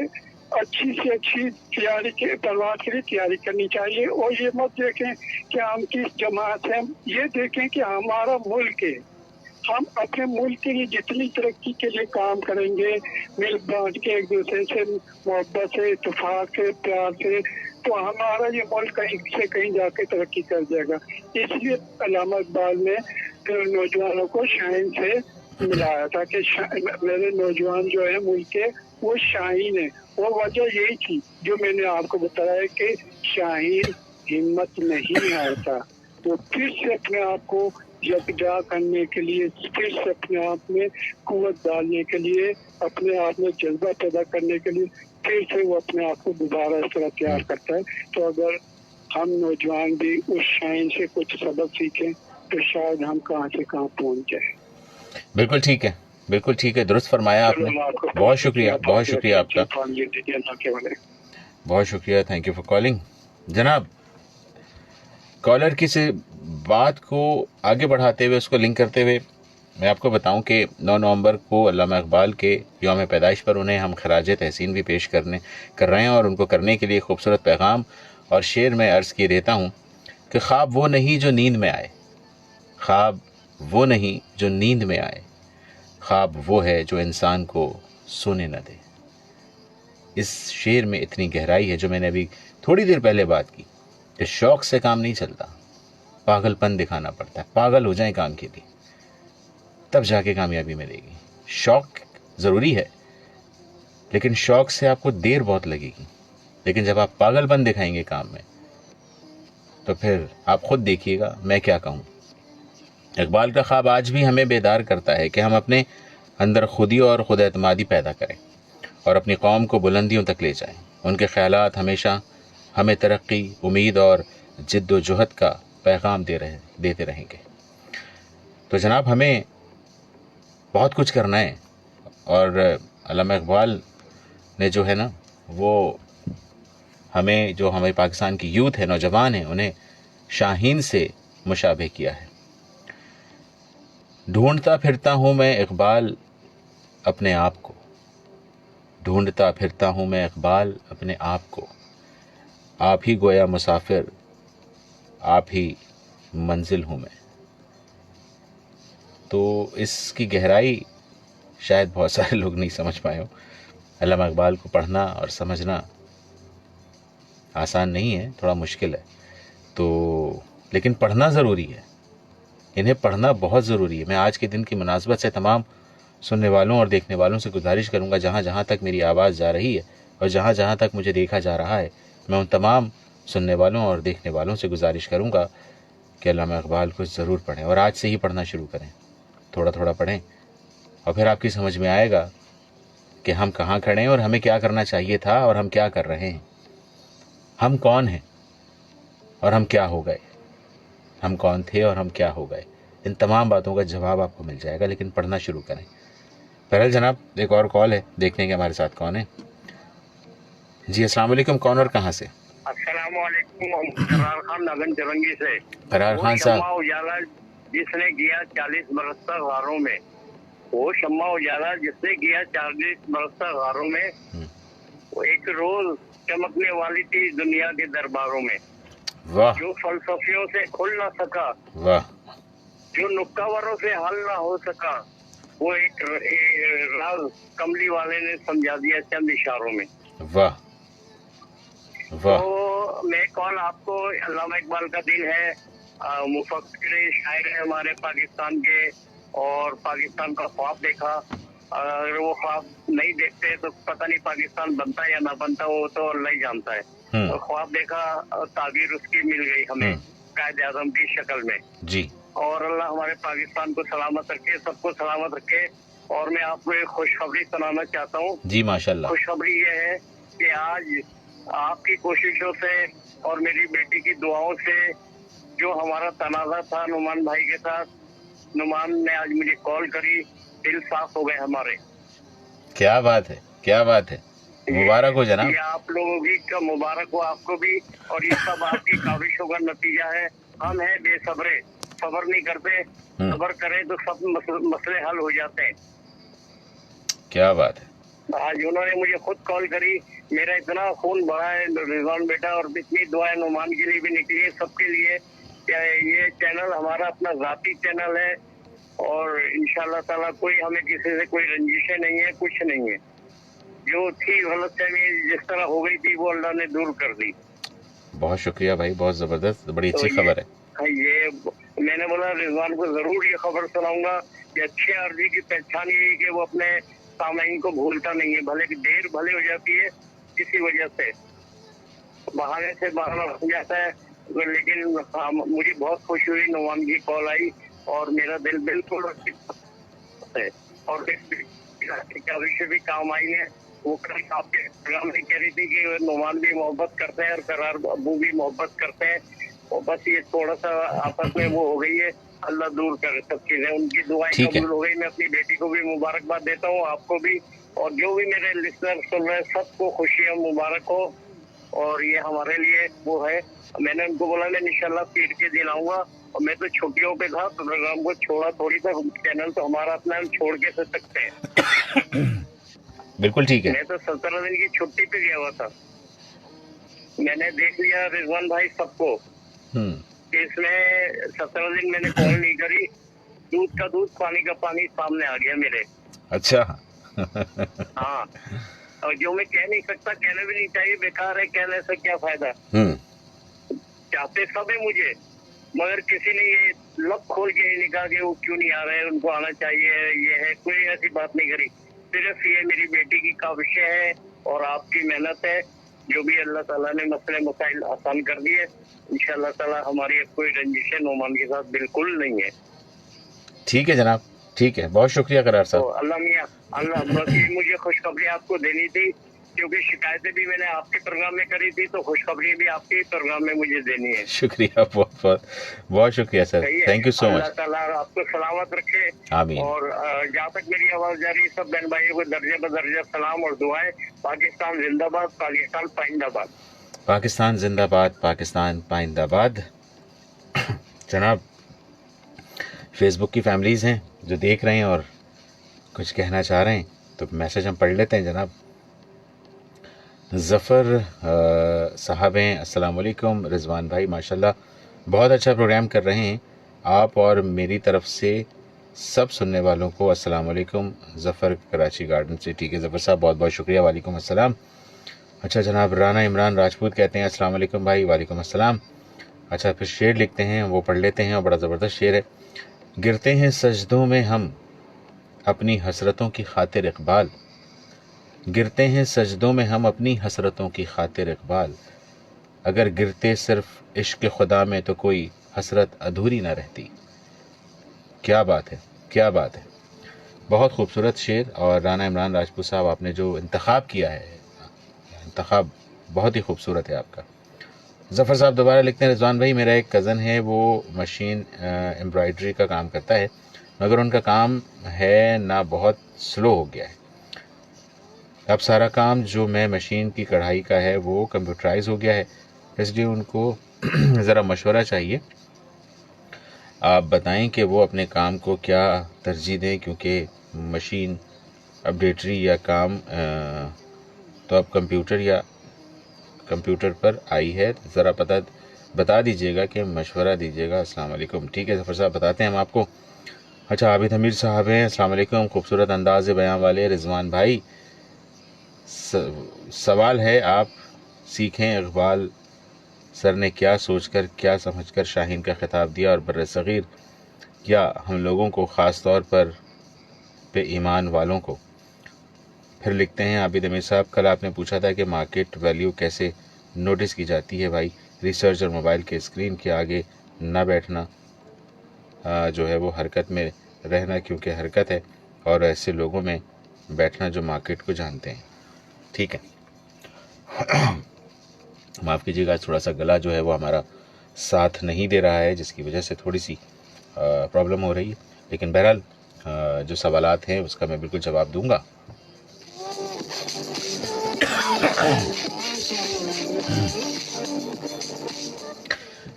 اچھی سے اچھی تیاری کے پرواز کے لیے تیاری کرنی چاہیے، اور یہ مت دیکھیں کہ ہم کس جماعت ہیں، یہ دیکھیں کہ ہمارا ملک ہے، ہم اپنے ملک کی جتنی ترقی کے لیے کام کریں گے، مل بانٹ کے ایک دوسرے سے محبت سے، اتفاق سے، پیار سے، تو ہمارا یہ ملک کہیں سے کہیں جا کے ترقی کر جائے گا. اس لیے علامہ اقبال نے نوجوانوں کو شاہین سے ملایا تھا کہ میرے نوجوان جو ہیں ملک کے وہ شاہین ہیں. اور وجہ یہی تھی جو میں نے آپ کو بتایا کہ شاہین ہمت نہیں ہارتا. تو پھر سے اپنے آپ کو یکجا کرنے کے لیے، پھر سے اپنے آپ میں قوت ڈالنے کے لیے، اپنے آپ میں جذبہ پیدا کرنے کے لیے پھر سے وہ اپنے آپ کو دوبارہ اس طرح تیار کرتا ہے. تو اگر ہم نوجوان بھی اس شاعر سے کچھ سبق سیکھیں تو شاید ہم کہاں سے کہاں پہنچ جائیں.
بالکل ٹھیک ہے، بالکل ٹھیک ہے، درست فرمایا آپ نے. بہت شکریہ، بہت شکریہ آپ کا، بہت شکریہ. Thank you for calling. جناب، کالر کی سے بات کو آگے بڑھاتے ہوئے، اس کو لنک کرتے ہوئے، میں آپ کو بتاؤں کہ 9 نومبر کو علامہ اقبال کے یوم پیدائش پر انہیں ہم خراج تحسین بھی پیش کر رہے ہیں، اور ان کو کرنے کے لیے خوبصورت پیغام اور شعر میں عرض کیے دیتا ہوں کہ خواب وہ نہیں جو نیند میں آئے، خواب وہ نہیں جو نیند میں آئے، خواب وہ ہے جو انسان کو سونے نہ دے. اس شعر میں اتنی گہرائی ہے جو میں نے ابھی تھوڑی دیر پہلے بات کی کہ شوق سے کام نہیں چلتا، پاگل پن دکھانا پڑتا ہے. پاگل ہو جائیں کام کے لیے، تب جا کے کامیابی ملے گی. شوق ضروری ہے، لیکن شوق سے آپ کو دیر بہت لگے گی، لیکن جب آپ پاگل پن دکھائیں گے کام میں تو پھر آپ خود دیکھیے گا میں کیا کہوں. اقبال کا خواب آج بھی ہمیں بیدار کرتا ہے کہ ہم اپنے اندر خودی اور خود اعتمادی پیدا کریں اور اپنی قوم کو بلندیوں تک لے جائیں. ان کے خیالات ہمیشہ ہمیں ترقی، امید اور جد و جہد کا پیغام دیتے رہیں گے. تو جناب، ہمیں بہت کچھ کرنا ہے، اور علامہ اقبال نے جو ہے نا، وہ ہمیں، جو ہمیں پاکستان کی یوتھ ہے، نوجوان ہیں، انہیں شاہین سے مشابہ کیا ہے. ڈھونڈتا پھرتا ہوں میں اقبال اپنے آپ کو، ڈھونڈتا پھرتا ہوں میں اقبال اپنے آپ کو، آپ ہی گویا مسافر، آپ ہی منزل ہوں میں. تو اس کی گہرائی شاید بہت سارے لوگ نہیں سمجھ پائے ہوں. علامہ اقبال کو پڑھنا اور سمجھنا آسان نہیں ہے، تھوڑا مشکل ہے. تو لیکن پڑھنا ضروری ہے، انہیں پڑھنا بہت ضروری ہے. میں آج کے دن کی مناسبت سے تمام سننے والوں اور دیکھنے والوں سے گزارش کروں گا، جہاں جہاں تک میری آواز جا رہی ہے اور جہاں جہاں تک مجھے دیکھا جا رہا ہے، میں ان تمام سننے والوں اور دیکھنے والوں سے گزارش کروں گا کہ علامہ اقبال کو ضرور پڑھیں، اور آج سے ہی پڑھنا شروع کریں. تھوڑا تھوڑا پڑھیں، اور پھر آپ کی سمجھ میں آئے گا کہ ہم کہاں کھڑے ہیں اور ہمیں کیا کرنا چاہیے تھا اور ہم کیا کر رہے ہیں. ہم کون ہیں اور ہم کیا ہو گئے، ہم کون تھے اور ہم کیا ہو گئے. ان تمام باتوں کا جواب آپ کو مل جائے گا، لیکن پڑھنا شروع کریں. بہرحال جناب، ایک اور کال ہے، دیکھتے ہیں کہ ہمارے ساتھ کون ہے. جی السلام علیکم، کون اور کہاں سے؟
السلام علیکم، قرار خان نگن چرنگی سے.
قرار خان صاحب،
شمع اجالا جس نے گیا 40 برس تک غاروں میں، وہ شمع اجالا جس نے گیا 40 برس تک غاروں میں، وہ ایک روز چمکنے والی تھی دنیا کے درباروں میں.
واہ،
جو فلسفیوں سے کھل نہ سکا،
واہ،
جو نکاوروں سے حل نہ ہو سکا، وہ ایک راز کملی والے نے سمجھا دیا چند اشاروں میں.
واہ واہ.
تو मैं कॉल आपको, अल्लामा इकबाल का दिन है, मुफक्किर शायर है हमारे पाकिस्तान के, और पाकिस्तान का ख्वाब देखा। अगर वो ख्वाब नहीं देखते तो पता नहीं पाकिस्तान बनता या ना बनता, वो तो अल्लाह ही जानता है। तो ख्वाब देखा, ताबीर उसकी मिल गई हमें कायद आज़म की शक्ल में
जी।
और अल्लाह हमारे पाकिस्तान को सलामत रखे, सबको सलामत रखे। और मैं आपको एक खुशखबरी सुनाना चाहता हूँ
जी माशाल्लाह।
खुशखबरी ये है कि आज आपकी कोशिशों से और मेरी बेटी की दुआओं से जो हमारा तनाज़ा था नुमान भाई के साथ, नुमान ने आज मुझे कॉल करी, दिल साफ हो गए हमारे।
क्या बात है, क्या बात है, मुबारक हो जनाब।
ये आप लोगों की का मुबारक हो आपको भी, और ये सब आपकी काविशों का नतीजा है। हम हैं बेसब्रे, सब्र नहीं करते, सब्र करें तो सब मसले हल हो जाते हैं।
क्या बात है।
आज उन्होंने मुझे खुद कॉल करी, मेरा इतना खून भरा है रिजवान बेटा, और इतनी दुआएं नुमान के लिए भी निकली है, सबके लिए। क्या ये चैनल हमारा अपना ज़ाती चैनल है, और इंशाल्लाह ताला कोई हमें किसी से कोई रंजिशें नहीं है, कुछ नहीं है। जो थी गलतफहमी जिस तरह हो गई थी वो अल्लाह ने दूर कर दी।
बहुत शुक्रिया भाई, बहुत जबरदस्त, बड़ी अच्छी खबर है।
ये मैंने बोला रिजवान को जरूर ये खबर सुनाऊंगा कि अच्छे आरजी की पहचान ये है कि वो अपने सामईन को भूलता नहीं है, भले की देर भले हो जाती है किसी वजह से, बहाने से बहाना हो जाता है, लेकिन मुझे बहुत खुशी हुई नुमान की कॉल आई और मेरा दिल बिल्कुल है। और विषय भी काम आई है। वो कल आपके प्रोग्राम में कह रही थी कि नुमान भी मोहब्बत करते हैं और करार अबू भी मोहब्बत करते हैं, और बस ये थोड़ा सा आपस में वो हो गई है। अल्लाह दूर करे सब चीजें, उनकी दुआएं कबूल हो गई। मैं अपनी बेटी को भी मुबारकबाद देता हूँ, आपको भी, और जो भी मेरे लिसनर सुन रहे हैं सबको खुशियाँ मुबारक हो। और ये हमारे लिए वो है, मैंने उनको बोला मैं इंशाल्लाह पीर के दिन आऊंगा, और मैं तो छुट्टियों पे था, प्रोग्राम को छोड़ा थोड़ी सा, चैनल तो हमारा अपना, हम छोड़ के सकते हैं।
बिल्कुल ठीक है।
मैं तो 17 दिन की छुट्टी पे गया हुआ था। मैंने देख लिया रिजवान भाई सबको, इसमें 17 दिन मैंने कॉल नहीं करी, दूध का दूध पानी का पानी सामने आ गया मेरे।
अच्छा।
हाँ, और जो मैं कह नहीं सकता, कहना भी नहीं चाहिए, बेकार है, कहने से क्या फायदा। चाहते सब है मुझे, मगर किसी ने ये लब खोल के नहीं कहा कि वो क्यों नहीं आ रहे, उनको आना चाहिए, ये है, कोई ऐसी बात नहीं करी। सिर्फ ये मेरी बेटी की काविशें है और आपकी मेहनत है, जो भी अल्लाह ताला ने मसले मसाइल आसान कर दिए। इंशाअल्लाह ताला हमारी अब कोई रंजिशें नोमान के साथ बिल्कुल नहीं है।
ठीक है जनाब, ठीक है, बहुत शुक्रिया करार साहब।
तो अल्लाह मियाँ, अल्लाह, बस ये मुझे खुशखबरी आपको देनी थी, क्योंकि शिकायतें भी मैंने आपके प्रोग्राम में करी थी, तो खुशखबरी भी आपके प्रोग्राम में मुझे देनी है।
शुक्रिया, बहुत बहुत बहुत शुक्रिया sir, thank you so much.
Allah ताला आपको सलामत रखे,
आमीन।
और जहाँ तक मेरी आवाज जा रही है, सब बहन भाइयों को दर्जे बदर्जा सलाम और दुआएं। पाकिस्तान जिंदाबाद, पाकिस्तान पाइंदाबाद।
पाकिस्तान जिंदाबाद, पाकिस्तान पाइंदाबाद। जनाब, फेसबुक की फैमिलीज़ हैं जो देख रहे हैं और कुछ कहना चाह रहे हैं, तो मैसेज हम पढ़ लेते हैं जनाब। ज़फ़र साहब हैं, अस्सलाम वालेकुम रिजवान भाई, माशाल्लाह बहुत अच्छा प्रोग्राम कर रहे हैं आप, और मेरी तरफ से सब सुनने वालों को अस्सलाम वालेकुम। ज़फ़र कराची गार्डन से, ठीक है ज़फ़र साहब, बहुत बहुत शुक्रिया, वालेकुम अस्सलाम। अच्छा जनाब, राना इमरान राजपूत कहते हैं अस्सलाम वालेकुम भाई, वालेकुम अस्सलाम। अच्छा, फिर शेर लिखते हैं, वो पढ़ लेते हैं, और बड़ा ज़बरदस्त शेर है। गिरते हैं सजदों में हम अपनी हसरतों की खातिर इकबाल, गिरते हैं सजदों में हम अपनी हसरतों की खातिर इकबाल, अगर गिरते सिर्फ इश्क खुदा में तो कोई हसरत अधूरी ना रहती। क्या बात है, क्या बात है, बहुत खूबसूरत शेर। और राना इमरान राजपूत साहब, आपने जो इंतखाब किया है, इंतखाब बहुत ही खूबसूरत है आपका। ज़फ़र साहब दोबारा लिखते हैं, रिजवान भाई मेरा एक कज़न है, वो मशीन एम्ब्रॉयडरी का काम करता है, मगर उनका काम है ना बहुत स्लो हो गया है। अब सारा काम जो मैं मशीन की कढ़ाई का है वो कंप्यूटराइज हो गया है, इसलिए उनको ज़रा मशवरा चाहिए। आप बताएं कि वो अपने काम को क्या तरजीह दें, क्योंकि मशीन अपडेटरी या काम तो अब कंप्यूटर पर आई है, ज़रा बता दीजिएगा कि मशवरा दीजिएगा। अस्सलाम वालेकुम। ठीक है ज़फ़र साहब, बताते हैं हम आपको। अच्छा, आबिद हमीर साहब हैं, अस्सलाम वालेकुम, खूबसूरत अंदाज़ बयां वाले रिजवान भाई, सवाल है आप सीखें इकबाल سر نے کیا سوچ کر کیا سمجھ کر شاہین کا خطاب دیا اور برصغیر کیا ہم لوگوں کو خاص طور پر پہ ایمان والوں کو. پھر لکھتے ہیں عابد امیر صاحب، کل آپ نے پوچھا تھا کہ مارکیٹ ویلیو کیسے نوٹس کی جاتی ہے بھائی. ریسرچ اور موبائل کے اسکرین کے آگے نہ بیٹھنا جو ہے وہ حرکت میں رہنا، کیونکہ حرکت ہے، اور ایسے لوگوں میں بیٹھنا جو مارکیٹ کو جانتے ہیں. ٹھیک ہے، معاف کیجیے گا، تھوڑا سا گلا جو ہے وہ ہمارا ساتھ نہیں دے رہا ہے، جس کی وجہ سے تھوڑی سی پرابلم ہو رہی ہے، لیکن بہرحال جو سوالات ہیں اس کا میں بالکل جواب دوں گا.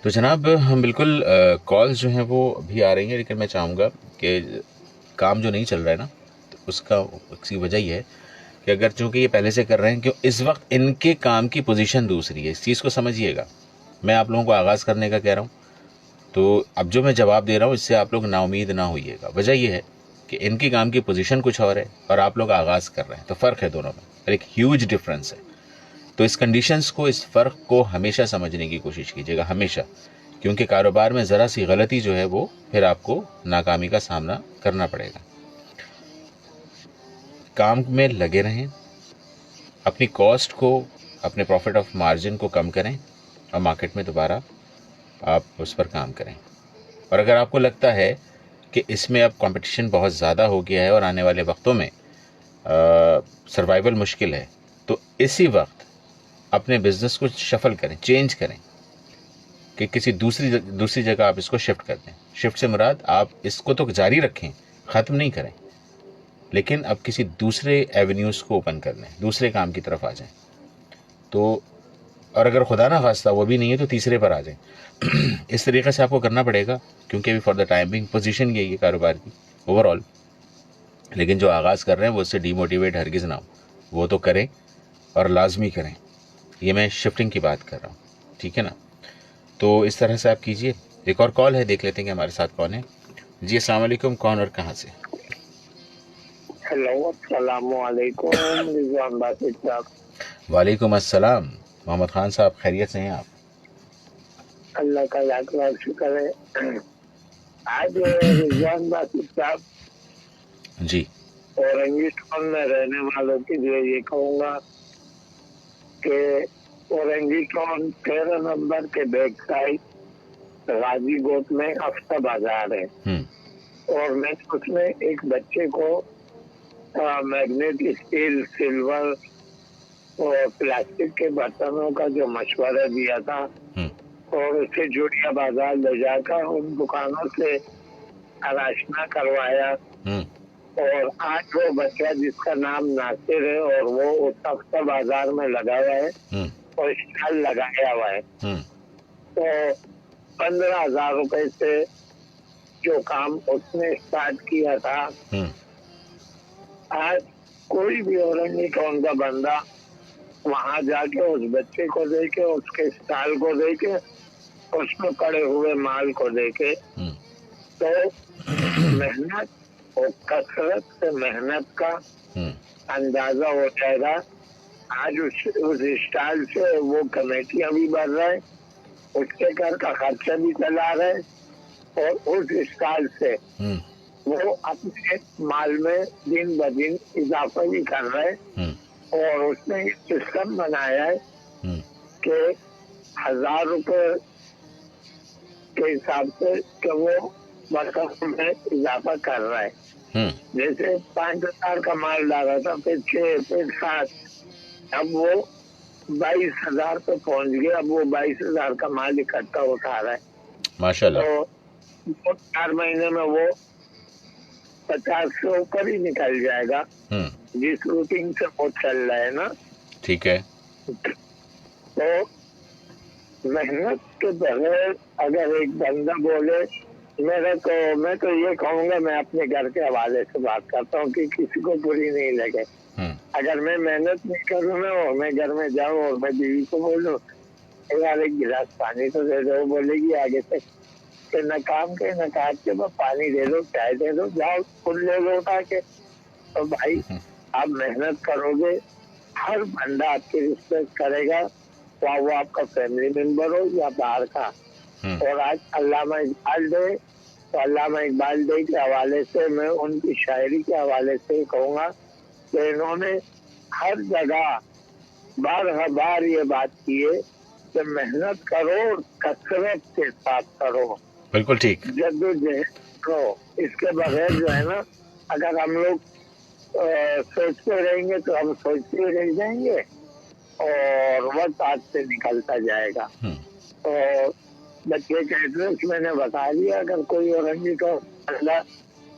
تو جناب ہم بالکل کالز جو ہیں وہ بھی آ رہی ہیں، لیکن میں چاہوں گا کہ کام جو نہیں چل رہا ہے نا، تو اس کی وجہ یہ ہے کہ اگر چونکہ یہ پہلے سے کر رہے ہیں کہ اس وقت ان کے کام کی پوزیشن دوسری ہے. اس چیز کو سمجھیے گا، میں آپ لوگوں کو آغاز کرنے کا کہہ رہا ہوں، تو اب جو میں جواب دے رہا ہوں اس سے آپ لوگ نا امید نہ ہوئیے گا. وجہ یہ ہے کہ ان کے کام کی پوزیشن کچھ اور ہے اور آپ لوگ آغاز کر رہے ہیں، تو فرق ہے دونوں میں، ایک ہیوج ڈفرنس ہے. تو اس کنڈیشنز کو، اس فرق کو ہمیشہ سمجھنے کی کوشش کیجیے گا، ہمیشہ، کیونکہ کاروبار میں ذرا سی غلطی جو ہے وہ پھر آپ کو ناکامی کا سامنا کرنا پڑے گا. کام میں لگے رہیں، اپنی کاسٹ کو، اپنے پروفٹ آف مارجن کو کم کریں، اور مارکیٹ میں دوبارہ آپ اس پر کام کریں. اور اگر آپ کو لگتا ہے کہ اس میں اب کمپٹیشن بہت زیادہ ہو گیا ہے اور آنے والے وقتوں میں سروائیول مشکل ہے، تو اسی وقت اپنے بزنس کو شفل کریں، چینج کریں، کہ کسی دوسری جگہ آپ اس کو شفٹ کر دیں. شفٹ سے مراد آپ اس کو تو جاری رکھیں، ختم نہیں کریں، لیکن اب کسی دوسرے ایونیوز کو اوپن کر لیں، دوسرے کام کی طرف آ جائیں. تو اور اگر خدا نہ خواستہ وہ بھی نہیں ہے تو تیسرے پر آ جائیں. اس طریقے سے آپ کو کرنا پڑے گا، کیونکہ ابھی فار دا ٹائمنگ پوزیشن یہی ہے کاروبار کی اوور آل. لیکن جو آغاز کر رہے ہیں وہ اس سے ڈی موٹیویٹ ہرگز نہ ہو، وہ تو کریں اور لازمی کریں. یہ میں شفٹنگ کی بات کر رہا ہوں، ٹھیک ہے نا. تو اس طرح سے آپ کیجئے. ایک اور کال ہے، دیکھ لیتے ہیں کہ ہمارے ساتھ کون ہے. جی السلام علیکم، کون اور کہاں سے؟
ہیلو، السلام علیکم رضوان باسط صاحب.
وعلیکم السلام محمد خان صاحب، خیریت سے ہیں آپ؟
اللہ کا لاکھ لاکھ شکر ہے. آج رضوان باسط صاحب
جی
اورنگی ٹاؤن میں رہنے والوں کے لیے یہ کہوں گا کہ اورنگی ٹاؤن 13 نمبر کے بیک سائڈ غازی گوٹ میں ہفتہ بازار ہے، اور میں اس میں ایک بچے کو میگنیٹ اسٹیل، سلور اور پلاسٹک کے برتنوں کا جو مشورہ دیا تھا، اور اسے جوڑیا بازار لے جا کر ان دکانوں سے آشنا کروایا. اور آج وہ بچہ جس کا نام ناصر ہے، اور وہ اس ہفتہ بازار میں لگا ہوا ہے اور اسٹال لگایا ہوا ہے. تو 15,000 روپے سے جو کام اس نے اسٹارٹ کیا تھا، آج کوئی بھی اورنگی ٹاؤن کا بندہ وہاں جا کے اس بچے کو دیکھے، اس کے اسٹال کو دیکھے، اس میں پڑے ہوئے مال کو دیکھے، تو محنت اور کثرت سے محنت کا اندازہ ہو جائے گا. آج اس اسٹال سے وہ کمیٹیاں بھی بڑھ رہے، اس کے گھر کا خرچہ بھی چلا رہے، اور اس اسٹال سے وہ اپنے مال میں دن بدن اضافہ بھی کر رہے. اور اس نے یہ سسٹم بنایا ہے کہ 1,000 روپے کے حساب سے کہ وہ برکت میں اضافہ کر رہا ہے. جیسے 5,000 کا مال ڈالا تھا، پھر 6، پھر 7، اب وہ 22,000 پہ پہنچ گیا. اب وہ 22,000 کا مال اکٹھا اٹھا رہا ہے
ماشاءاللہ.
تو 4 مہینے میں وہ 50 سے اوپر ہی نکل جائے گا، جس روٹین سے وہ چل رہا ہے نا.
ٹھیک ہے.
تو محنت کے بغیر اگر ایک بندہ بولے، میں تو یہ کہوں گا، میں اپنے گھر کے حوالے سے بات کرتا ہوں کہ کسی کو بری نہیں لگے. اگر میں محنت نہیں کروں نا، اور میں گھر میں جاؤں اور میں بیوی کو بولوں یار ایک گلاس پانی تو دے دو، بولے گی آگے سے کہ نہ کام کے نہ کاٹ کے، بس پانی دے دو، چائے دے دو، جاؤ خود لے لو اٹھا کے. تو بھائی آپ محنت کرو گے، ہر بندہ آپ کی رسپیکٹ کرے گا. वहाँ वो आपका फैमिली मेंबर हो या बाहर का। और आज अल्लामा इकबाल डे, तो अल्लामा इकबाल डे के हवाले से मैं उनकी शायरी के हवाले से कहूँगा कि इन्होंने हर जगह बार ये बात की है कि मेहनत करो, कसरत के साथ करो,
बिल्कुल ठीक,
जद्दोजहद करो। इसके बगैर जो है ना, अगर हम लोग सोचते रहेंगे तो हम सोचते ही रह जाएंगे और वक्त हाथ से निकलता जाएगा। तो बच्चे का एड्रेस मैंने बता दिया, अगर कोई औरंगी को अल्लाह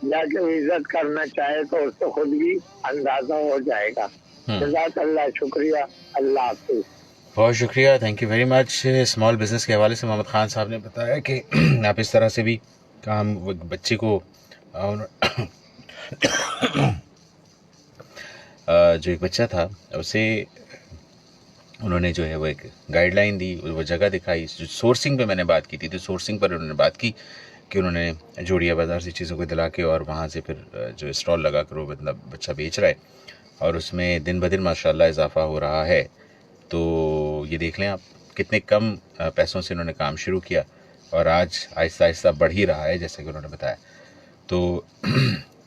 जाके इज्जत करना चाहे तो उसको खुद भी अंदाजा हो जाएगा। जज़ाकल्लाह, शुक्रिया, अल्लाह हाफिज़।
बहुत शुक्रिया, thank you very much. Small business के हवाले से मोहम्मद खान साहब ने बताया कि आप इस तरह से भी काम बच्चे को जो एक बच्चा था उसे उन्होंने जो है वो एक गाइडलाइन दी, वो जगह दिखाई। जो सोर्सिंग पे मैंने बात की थी, तो सोर्सिंग पर उन्होंने बात की कि उन्होंने जोड़िया बाज़ार से चीज़ों को दिला के और वहाँ से फिर जो स्टॉल लगा कर वो मतलब बच्चा बेच रहा है और उसमें दिन ब दिन माशाल्लाह इजाफा हो रहा है। तो ये देख लें आप, कितने कम पैसों से उन्होंने काम शुरू किया और आज आहिस्ता आहिस्ता बढ़ ही रहा है, जैसे कि उन्होंने बताया। तो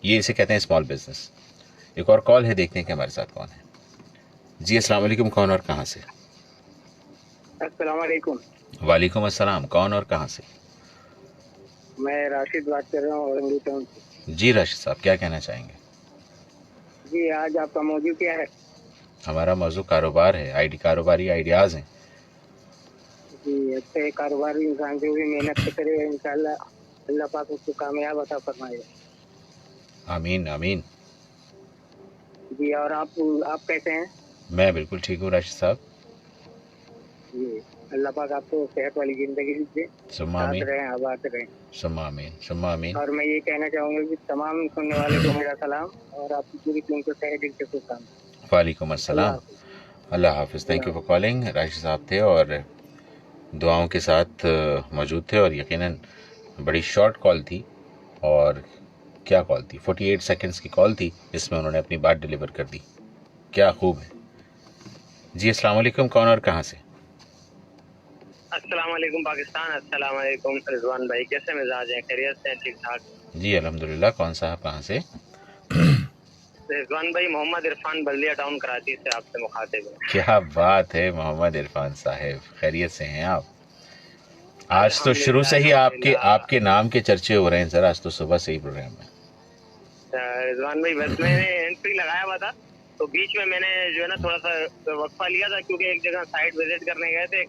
ये इसे कहते हैं स्मॉल बिजनेस। एक और कॉल है, देखते हैं कि हमारे साथ कौन है। जी अस्सलाम वालेकुम, कौन और कहाँ से?
अस्सलाम वालेकुम।
वालेकुम अस्सलाम, कौन और कहाँ से?
मैं राशिद बात कर रहा हूँ औरंगी टाउन से।
जी राशिद साहब, क्या कहना चाहेंगे?
जी, आज आपका मौजू क्या है?
हमारा मौजू कारोबार है, कारोबारी आइडियाज़ हैं।
जी, अच्छे कारोबारी इंसान जो भी मेहनत करे इंशाल्लाह अल्लाह पाक उसको कामयाब अता फरमाएगा।
आमीन आमीन।
जी, और आप कैसे हैं?
मैं बिल्कुल ठीक हूँ राशिद साहब।
जी, अल्लाह पाक आपको सेहत वाली जिंदगी दे,
सुम्मा आमीन,
रहें, आबाद रहें।
सुम्मा आमीन, सुम्मा आमीन।
और मैं ये कहना चाहूँगा कि तमाम सुनने वाले को मेरा सलाम और आपकी पूरी टीम को तहे दिल से शुभकामनाएं।
वालेकुम अस्सलाम, अल्लाह हाफिज़। Thank you for calling. Rashid साहब थे और दुआओं के साथ मौजूद थे और यकीनन बड़ी शॉर्ट कॉल थी। और क्या कॉल थी, 48 सेकंड्स की कॉल थी, जिसमें उन्होंने अपनी बात डिलीवर कर दी। क्या खूब है जी। अस्सलाम वालेकुम, कौन और कहाँ से?
अस्सलाम वालेकुम पाकिस्तान। अस्सलाम वालेकुम रिजवान भाई, कैसे मिजाज हैं? खैरियत से हैं? ठीक ठाक
जी अल्हम्दुलिल्लाह। कौन साहब कहाँ से?
रिजवान भाई, मोहम्मद इरफान बल्दिया टाउन कराची से आपसे मुखातिब हूं।
क्या बात है मोहम्मद इरफान साहब, खैरियत से हैं आप? आज तो शुरू से ही आपके नाम के चर्चे हो रहे हैं सर, आज तो सुबह से ही प्रोग्राम में।
रिजवान भाई, बस मैंने एंट्री लगाया हुआ था तो बीच में मैंने जो है ना थोड़ा सा वक्फा लिया था, क्योंकि एक जगह साइट विजिट करने गए थे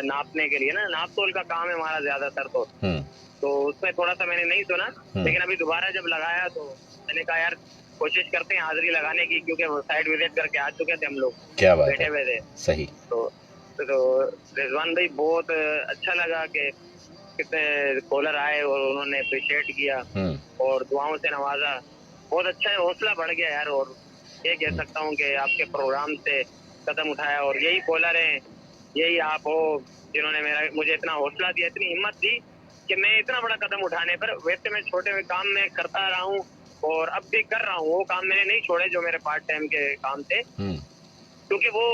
नापने के लिए ना, नाप तोल का काम है हमारा ज्यादातर तो उसमें थोड़ा सा मैंने नहीं सुना। लेकिन अभी दोबारा जब लगाया तो मैंने कहा यार कोशिश करते हैं हाजिरी लगाने की, क्योंकि वो साइट विजिट करके आ चुके थे हम लोग,
क्या बात
बैठे हुए थे।
सही।
तो रिजवान भाई बहुत अच्छा लगा कि कितने कॉलर आए और उन्होंने अप्रिशिएट किया और दुआओं से नवाजा। बहुत अच्छा है, हौसला बढ़ गया यार। और ये कह सकता हूँ कि आपके प्रोग्राम से कदम उठाया और यही कॉलर हैं, यही आप हो जिन्होंने मुझे इतना हौसला दिया, इतनी हिम्मत दी कि मैं इतना बड़ा कदम उठाने पर, वैसे मैं छोटे हुए काम में करता रहा हूँ और अब भी कर रहा हूँ, वो काम मैंने नहीं छोड़े जो मेरे पार्ट टाइम के काम थे, क्योंकि वो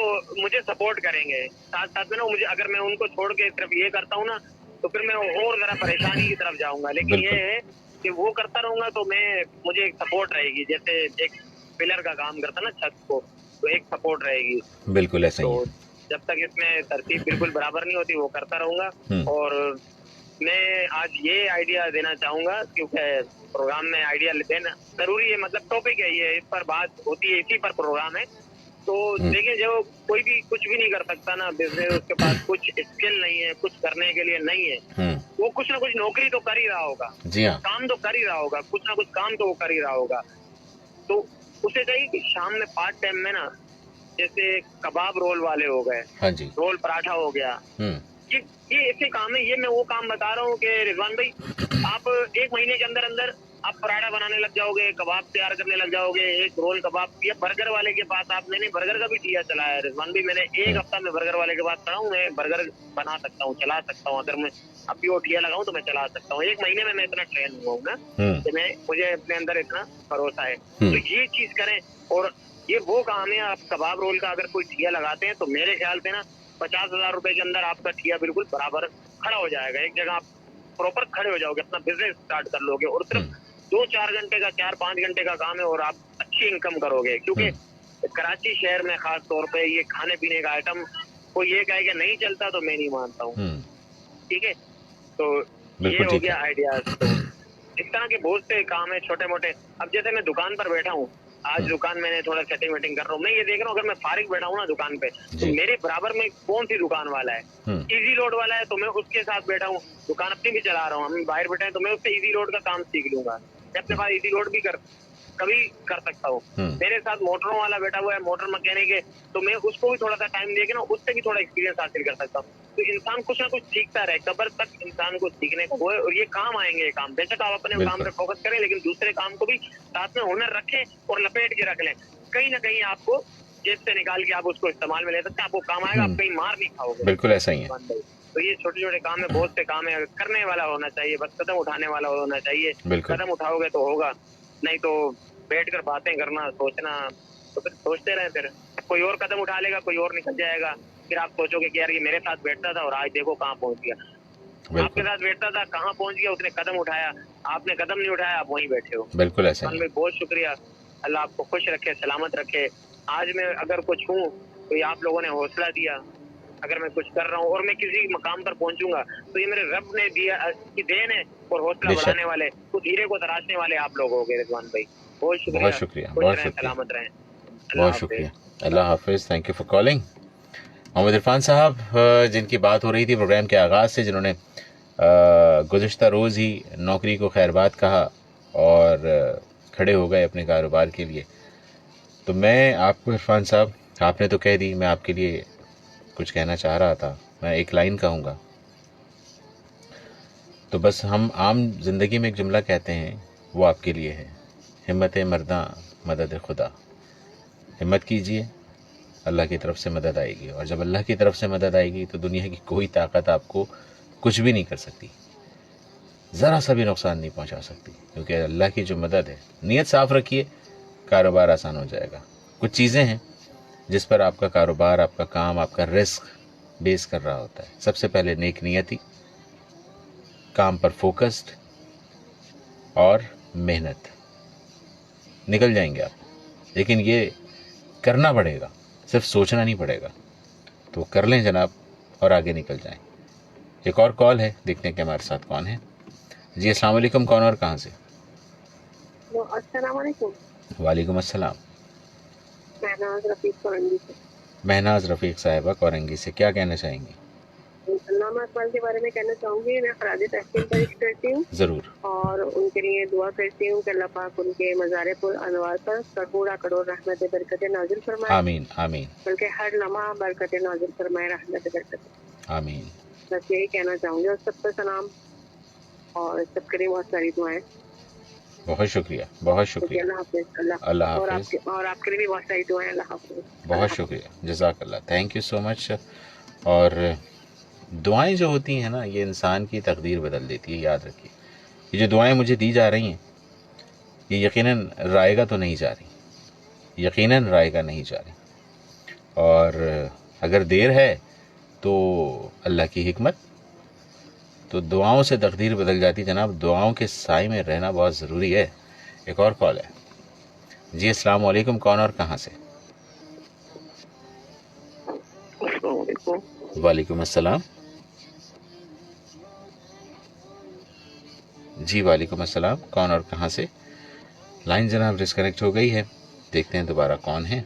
मुझे सपोर्ट करेंगे। साथ साथ में ना मुझे, अगर मैं उनको छोड़ के सिर्फ ये करता हूँ ना तो फिर मैं और जरा परेशानी की तरफ जाऊंगा। लेकिन ये है कि वो करता रहूंगा तो मुझे एक सपोर्ट रहेगी, जैसे एक पिलर का काम करता ना छत को, तो एक सपोर्ट रहेगी।
बिल्कुल ऐसा ही है।
जब तक इसमें तरतीब बिल्कुल बराबर नहीं होती वो करता रहूंगा। और मैं आज ये आइडिया देना चाहूंगा, क्योंकि प्रोग्राम में आइडिया देना जरूरी है, मतलब टॉपिक है ये, इस पर बात होती है, इसी पर प्रोग्राम है। तो देखिए, जो कोई भी कुछ भी नहीं कर सकता ना बिजनेस, उसके पास कुछ स्किल नहीं है, कुछ करने के लिए नहीं है, वो कुछ ना कुछ नौकरी तो कर ही रहा होगा। जी हाँ, काम तो कर ही रहा होगा, कुछ ना कुछ काम तो वो कर ही रहा होगा। तो उसे चाहिए कि शाम में पार्ट टाइम में ना, जैसे कबाब रोल वाले हो गए, हाँ जी, रोल पराठा हो गया, ये ऐसे काम है। ये मैं वो काम बता रहा हूँ कि रिजवान भाई, आप 1 महीने के अंदर अंदर आप पराठा बनाने लग जाओगे, कबाब तैयार करने लग जाओगे, एक रोल कबाब। या बर्गर वाले के पास मैंने बर्गर का भी ठिया चलाया है रिजवान भाई, मैंने 1 हफ्ता में बर्गर वाले के पास खड़ा हूँ, मैं बर्गर बना सकता हूँ, चला सकता हूँ। अगर मैं अभी वो ठिया लगाऊं तो मैं चला सकता हूँ। 1 महीने में मैं इतना ट्रेन हुआ हूँ ना कि मुझे अपने अंदर इतना भरोसा है। तो ये चीज करें। और ये वो काम है, आप कबाब रोल का अगर कोई ठिया लगाते हैं तो मेरे ख्याल से ना 50,000 रुपए के अंदर आपका ठिया बिल्कुल बराबर खड़ा हो जाएगा, एक जगह आप प्रॉपर खड़े हो जाओगे, अपना बिजनेस स्टार्ट कर लोगे और सिर्फ 2-4 घंटे का 4-5 घंटे का काम है और आप अच्छी इनकम करोगे। क्योंकि कराची शहर में खास तौर पे ये खाने पीने का आइटम कोई ये कहे कि नहीं चलता तो मैं नहीं मानता हूँ, ठीक है। तो ये हो गया आइडिया। तो इस तरह के बहुत से काम है छोटे मोटे। अब जैसे मैं दुकान पर बैठा हूँ, आज दुकान मैंने थोड़ा सेटिंग वेटिंग कर रहा हूँ, मैं ये देख रहा हूँ अगर मैं फारिग बैठा हूँ ना दुकान पे तो मेरे बराबर में कौन सी दुकान वाला है, इजी लोड वाला है, तो मैं उसके साथ बैठा हूँ, दुकान अपनी भी चला रहा हूँ, हम बाहर बैठे हैं तो मैं उससे इजी लोड का काम सीख लूंगा, मैं अपने पास इजी लोड भी कभी कर सकता हूँ। मेरे साथ मोटरों वाला बैठा हुआ है, मोटर मैकेनिक है, तो मैं उसको भी थोड़ा सा टाइम देके ना उससे भी थोड़ा एक्सपीरियंस हासिल कर सकता हूँ। तो इंसान कुछ ना कुछ सीखता रहे, कब्र तक इंसान को सीखने को है और ये काम आएंगे। ये काम बेशक आप अपने काम पे फोकस करें लेकिन दूसरे काम को भी साथ में हुनर रखें और लपेट के रख लें, कहीं ना कहीं आपको जेब से निकाल के आप उसको इस्तेमाल में ले सकते हैं, आपको काम आएगा, आप कहीं मार नहीं खाओगे।
बिल्कुल ऐसा ही है।
तो ये छोटे छोटे काम है, बहुत से काम है, करने वाला होना चाहिए, बस कदम उठाने वाला होना चाहिए। कदम उठाओगे तो होगा, नहीं तो बैठ कर बातें करना सोचना तो फिर सोचते रहे, फिर कोई और कदम उठा लेगा, कोई और निकल जाएगा, फिर आप सोचोगे कि यार ये मेरे साथ बैठता था और आज देखो कहाँ पहुंच गया। आपके साथ बैठता था, कहाँ पहुंच गया, उसने कदम उठाया, आपने कदम नहीं उठाया, आप वहीं बैठे हो।
बिल्कुल ऐसा ही।
बहुत शुक्रिया, अल्लाह आपको खुश रखे, सलामत रखे। आज मैं अगर कुछ हूँ तो ये आप लोगों ने हौसला दिया, अगर मैं कुछ कर रहा हूँ और मैं किसी मकाम पर पहुंचूंगा तो ये मेरे रब ने दिया की देन है और हौसला बढ़ाने वाले, उस हीरे को तराशने वाले आप लोग हो गए। रिजवान भाई बहुत शुक्रिया,
बहुत शुक्रिया, बहुत शुक्रिया,
सलामत रहें,
बहुत शुक्रिया, अल्लाह हाफिज, thank you for calling. Mohammad Irfan Sahab जिनकी बात हो रही थी प्रोग्राम के आगाज़ से, जिन्होंने गुज़िश्ता रोज़ ही नौकरी को खैरबाद कहा और खड़े हो गए अपने कारोबार के लिए, तो मैं आपको इरफान साहब, आपने तो कह दी, मैं आपके लिए कुछ कहना चाह रहा था, मैं एक लाइन कहूँगा। तो बस हम आम ज़िंदगी में एक जुमला कहते हैं, वो आपके लिए है, हिम्मत मर्दा मदद खुदा। हिम्मत कीजिए, अल्लाह की तरफ से मदद आएगी, और जब अल्लाह की तरफ से मदद आएगी तो दुनिया की कोई ताकत आपको कुछ भी नहीं कर सकती, ज़रा सा भी नुकसान नहीं पहुंचा सकती, क्योंकि अल्लाह की जो मदद है। नीयत साफ़ रखिए, कारोबार आसान हो जाएगा। कुछ चीज़ें हैं जिस पर आपका कारोबार, आपका काम, आपका रिस्क बेस कर रहा होता है। सबसे पहले नेक नियति, काम पर फोकस्ड और मेहनत, निकल जाएंगे आप। लेकिन ये करना पड़ेगा, सिर्फ सोचना नहीं पड़ेगा। तो कर लें जनाब और आगे निकल जाएं। एक और कॉल है, देखते हैं कि हमारे साथ कौन है। जी अस्सलाम वालेकुम, कौन और कहाँ से?
अस्सलाम वालेकुम।
वालेकुम अस्सलाम।
महनाज रफीक कोरंगी से।
महनाज रफीक साहिबा कोरंगी से, क्या कहना चाहेंगी?
अल्लामा इकबाल के बारे में कहना चाहूँगी, मैं खराज तहसीन पेश करती हूँ
ज़रूर,
और उनके लिए दुआ करती हूँ कि अल्लाह पाक उनके मज़ार पुर अनवार पर करोड़ा करोड़ रहमत बरकत नाजिल फरमाए।
आमीन आमीन।
बल्कि हर लम्हा बरकत नाजिल फरमाए, रहमत बरकत।
आमीन।
बस यही कहना चाहूँगी, और सबका सलाम और सबके लिए बहुत सारी दुआएं।
बहुत शुक्रिया, बहुत शुक्रिया।
अल्लाह हाफिज़।
अल्लाह हाफिज़।
और आपके लिए भी बहुत सारी दुआएं। अल्लाह हाफिज़।
बहुत शुक्रिया, जज़ाकल्लाह, थैंक यू सो मच। और दुआएं जो होती हैं ना, ये इंसान की तकदीर बदल देती है, याद रखिए। ये जो दुआएं मुझे दी जा रही हैं, ये यकीनन रायगा तो नहीं जा रही, यकीनन रायगा नहीं जा रही। और अगर देर है तो अल्लाह की हिकमत, तो दुआओं से तकदीर बदल जाती जनाब। दुआओं के साए में रहना बहुत ज़रूरी है। एक और कॉल है। जी अस्सलाम वालेकुम, कौन और कहाँ से? वालेकुम अस्सलाम। जी वालेकुम अस्सलाम, कौन और कहाँ से? लाइन जनाब डिस्कनेक्ट हो गई है, देखते हैं दोबारा कौन है।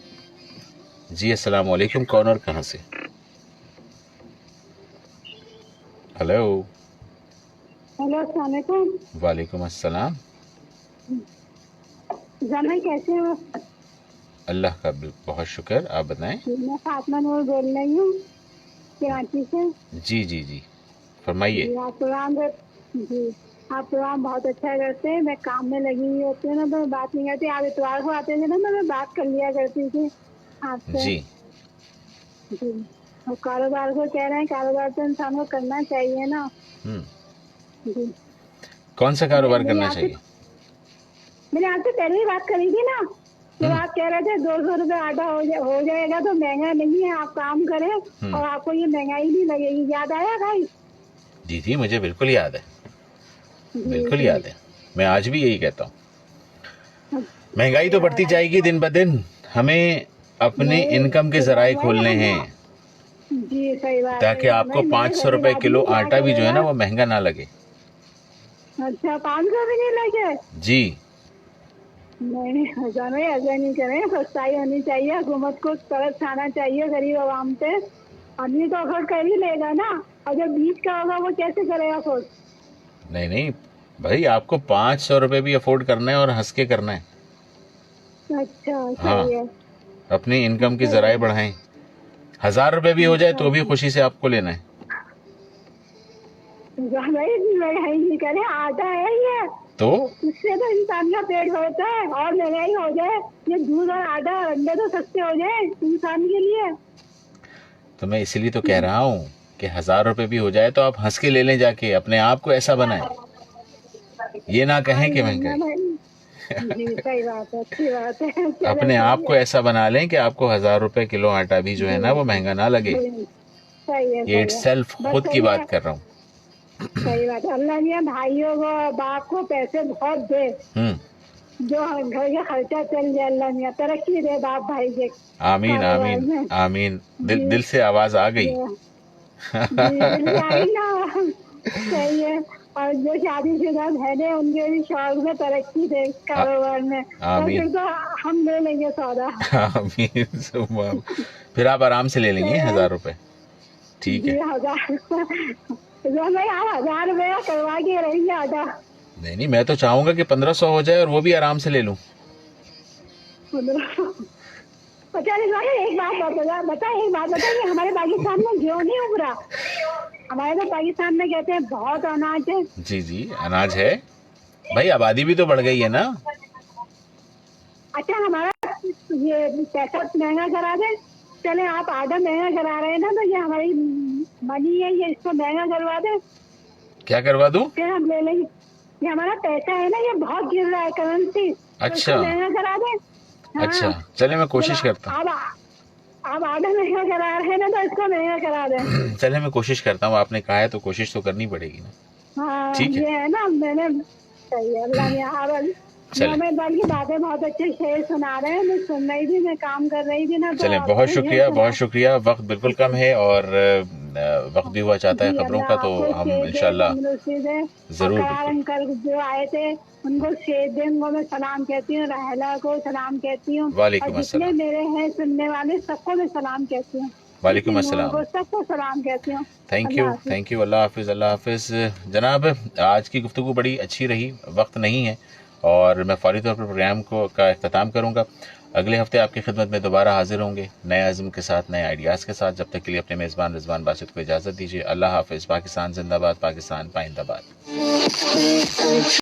जी अस्सलाम वालेकुम, कौन और कहाँ से? हेलो।
हेलो, अस्सलाम वालेकुम।
वालेकुम अस्सलाम।
जाना कैसे हो?
अल्लाह का बहुत शुक्र, आप बताएं।
मैं फातिमा नूर बोल रही हूँ कराची से।
जी जी जी, फरमाइए।
आप प्रोग्राम बहुत अच्छा करते हैं। मैं काम में लगी हुई होती हूँ ना, तो मैं बात नहीं करती। आप इतवार को आते थे ना, तो मैं बात कर लिया करती थी आपसे।
जी
जी, और कारोबार को कह रहे हैं, कारोबार तो इंसान को करना चाहिए ना। जी,
कौन सा कारोबार करना चाहिए?
मैंने आपसे पहले ही बात करी थी ना, तो आप कह रहे थे 200 रुपए आटा हो जाएगा तो महंगा नहीं है, आप काम करें और आपको ये महंगाई नहीं लगेगी। याद आया भाई?
जी जी, मुझे बिल्कुल याद है, बिल्कुल याद है। मैं आज भी यही कहता हूँ, महंगाई तो बढ़ती जाएगी दिन ब दिन, हमें अपने इनकम के जराए खोलने हैं
जी सही बात
ताकि
है।
आपको 500 रुपए किलो आटा भी जो है ना वो महंगा ना लगे।
अच्छा 500 भी नहीं लगे?
जी
नहीं ऐसा नहीं करें, सस्ताई होनी चाहिए, हुकूमत को तरस खाना चाहिए गरीब आवाम पे। आदमी तो अफोर्ड कर ही लेगा ना, और जो बीच का होगा वो कैसे करेगा अफोर्ड?
नहीं नहीं भाई, आपको 500 रुपए भी अफोर्ड करना है और हंस के करना है।
अच्छा
हाँ,
सही है।
अपनी इनकम के जराए बढ़ाएं। 1000 रुपए भी हो जाए तो भी खुशी से आपको लेना है।
भाई महंगाई नहीं करे, आटा है ये,
तो
इससे तो इंसान का पेट भरता है। और महंगाई हो जाए, ये दूध और आटा और अंडे तो सस्ते हो जाए इंसान के लिए।
तो मैं इसलिए तो कह रहा हूँ कि 1000 रुपए भी हो जाए तो आप हंस के ले लें जाके, अपने आप को ऐसा बनाएं, ये ना कहें कि महंगाई।
जी सही बात है, अच्छी बात है।
अपने आप को ऐसा बना लें कि आपको 1000 रुपए किलो आटा भी जो है ना वो महंगा ना लगे।
सही है,
ये इटसेल्फ खुद की बात कर रहा हूँ।
सही बात है। अल्लाह ने भाइयों को बाप को पैसे बहुत दे, जो घर का खर्चा चल जाए। अल्लाह ने तरक्की दे बाप भाई के।
आमीन आमीन आमीन। दिल से आवाज आ गई।
आई ना, सही है। और जो शादीशुदा बहने उनके भी शौक में तरक्की दे कारोबार में।
आमीन।
तो हम ले लेंगे सौदा।
आमीन। फिर आप आराम से ले लेंगे 1000 रुपए। ठीक है।
1000 भाई, आप 1000 रुपए करवा के रहेंगे आटा?
नहीं, मैं तो चाहूंगा कि 1500 हो जाए और वो भी आराम से ले लूं।
1550 एक बात बताइए, हमारे पाकिस्तान में गेहूं नहीं उग रहा? हमारे तो पाकिस्तान में कहते हैं बहुत अनाज है।
जी जी, अनाज है भाई, आबादी भी तो बढ़ गई है ना।
अच्छा हमारा ये पैसा महंगा करा दे, चले आप आटा महंगा करा रहे हैं ना, तो ये हमारी मनी है, ये इसको महंगा करवा दे।
क्या करवा दूं?
फिर हम ले लेंगे। ये हमारा पैसा है ना, ये बहुत गिर रहा है करेंसी।
अच्छा,
तो महंगा करा दे। हाँ।
अच्छा चले, मैं कोशिश करता हूँ।
आप आटा महंगा करा रहे हैं ना, तो इसको महंगा करा दे।
चले, मैं कोशिश करता हूँ। आपने कहा है तो कोशिश तो करनी पड़ेगी ना।
हाँ
ठीक है।
ये है ना, मैंने सही है। अल्लाह ने मोहम्मद भाई की बातें बहुत अच्छे शेर सुना रहे हैं, मैं सुन रही थी, मैं काम कर रही थी ना।
चले, बहुत शुक्रिया, बहुत शुक्रिया। वक्त बिल्कुल कम है और वक्त भी हुआ चाहता है खबरों का, तो हम इंशाल्लाह जरूर।
अंकल जो आए थे उनको शेर दे, उनको मैं सलाम कहती हूँ, राहला को सलाम कहती हूँ,
वालेकुम
और जितने मेरे हैं सुनने वाले सबको मैं सलाम कहती हूँ।
वालेकुम अस्सलाम,
सबको सलाम कहती हूँ।
Thank you. अल्लाह हाफिज़, अल्लाह हाफिज़। जनाब, आज की गुफ्तगू बड़ी अच्छी रही, वक्त नहीं है और मैं फौरी तौर पर प्रोग्राम का इख्तिताम करूँगा। अगले हफ्ते आपकी खिदमत में दोबारा हाजिर होंगे नए अज़्म के साथ, नए आइडियाज़ के साथ। जब तक के लिए अपने मेज़बान रिजवान बासित को इजाज़त दीजिए। अल्लाह हाफिज़। पाकिस्तान जिंदाबाद, पाकिस्तान पाइंदाबाद।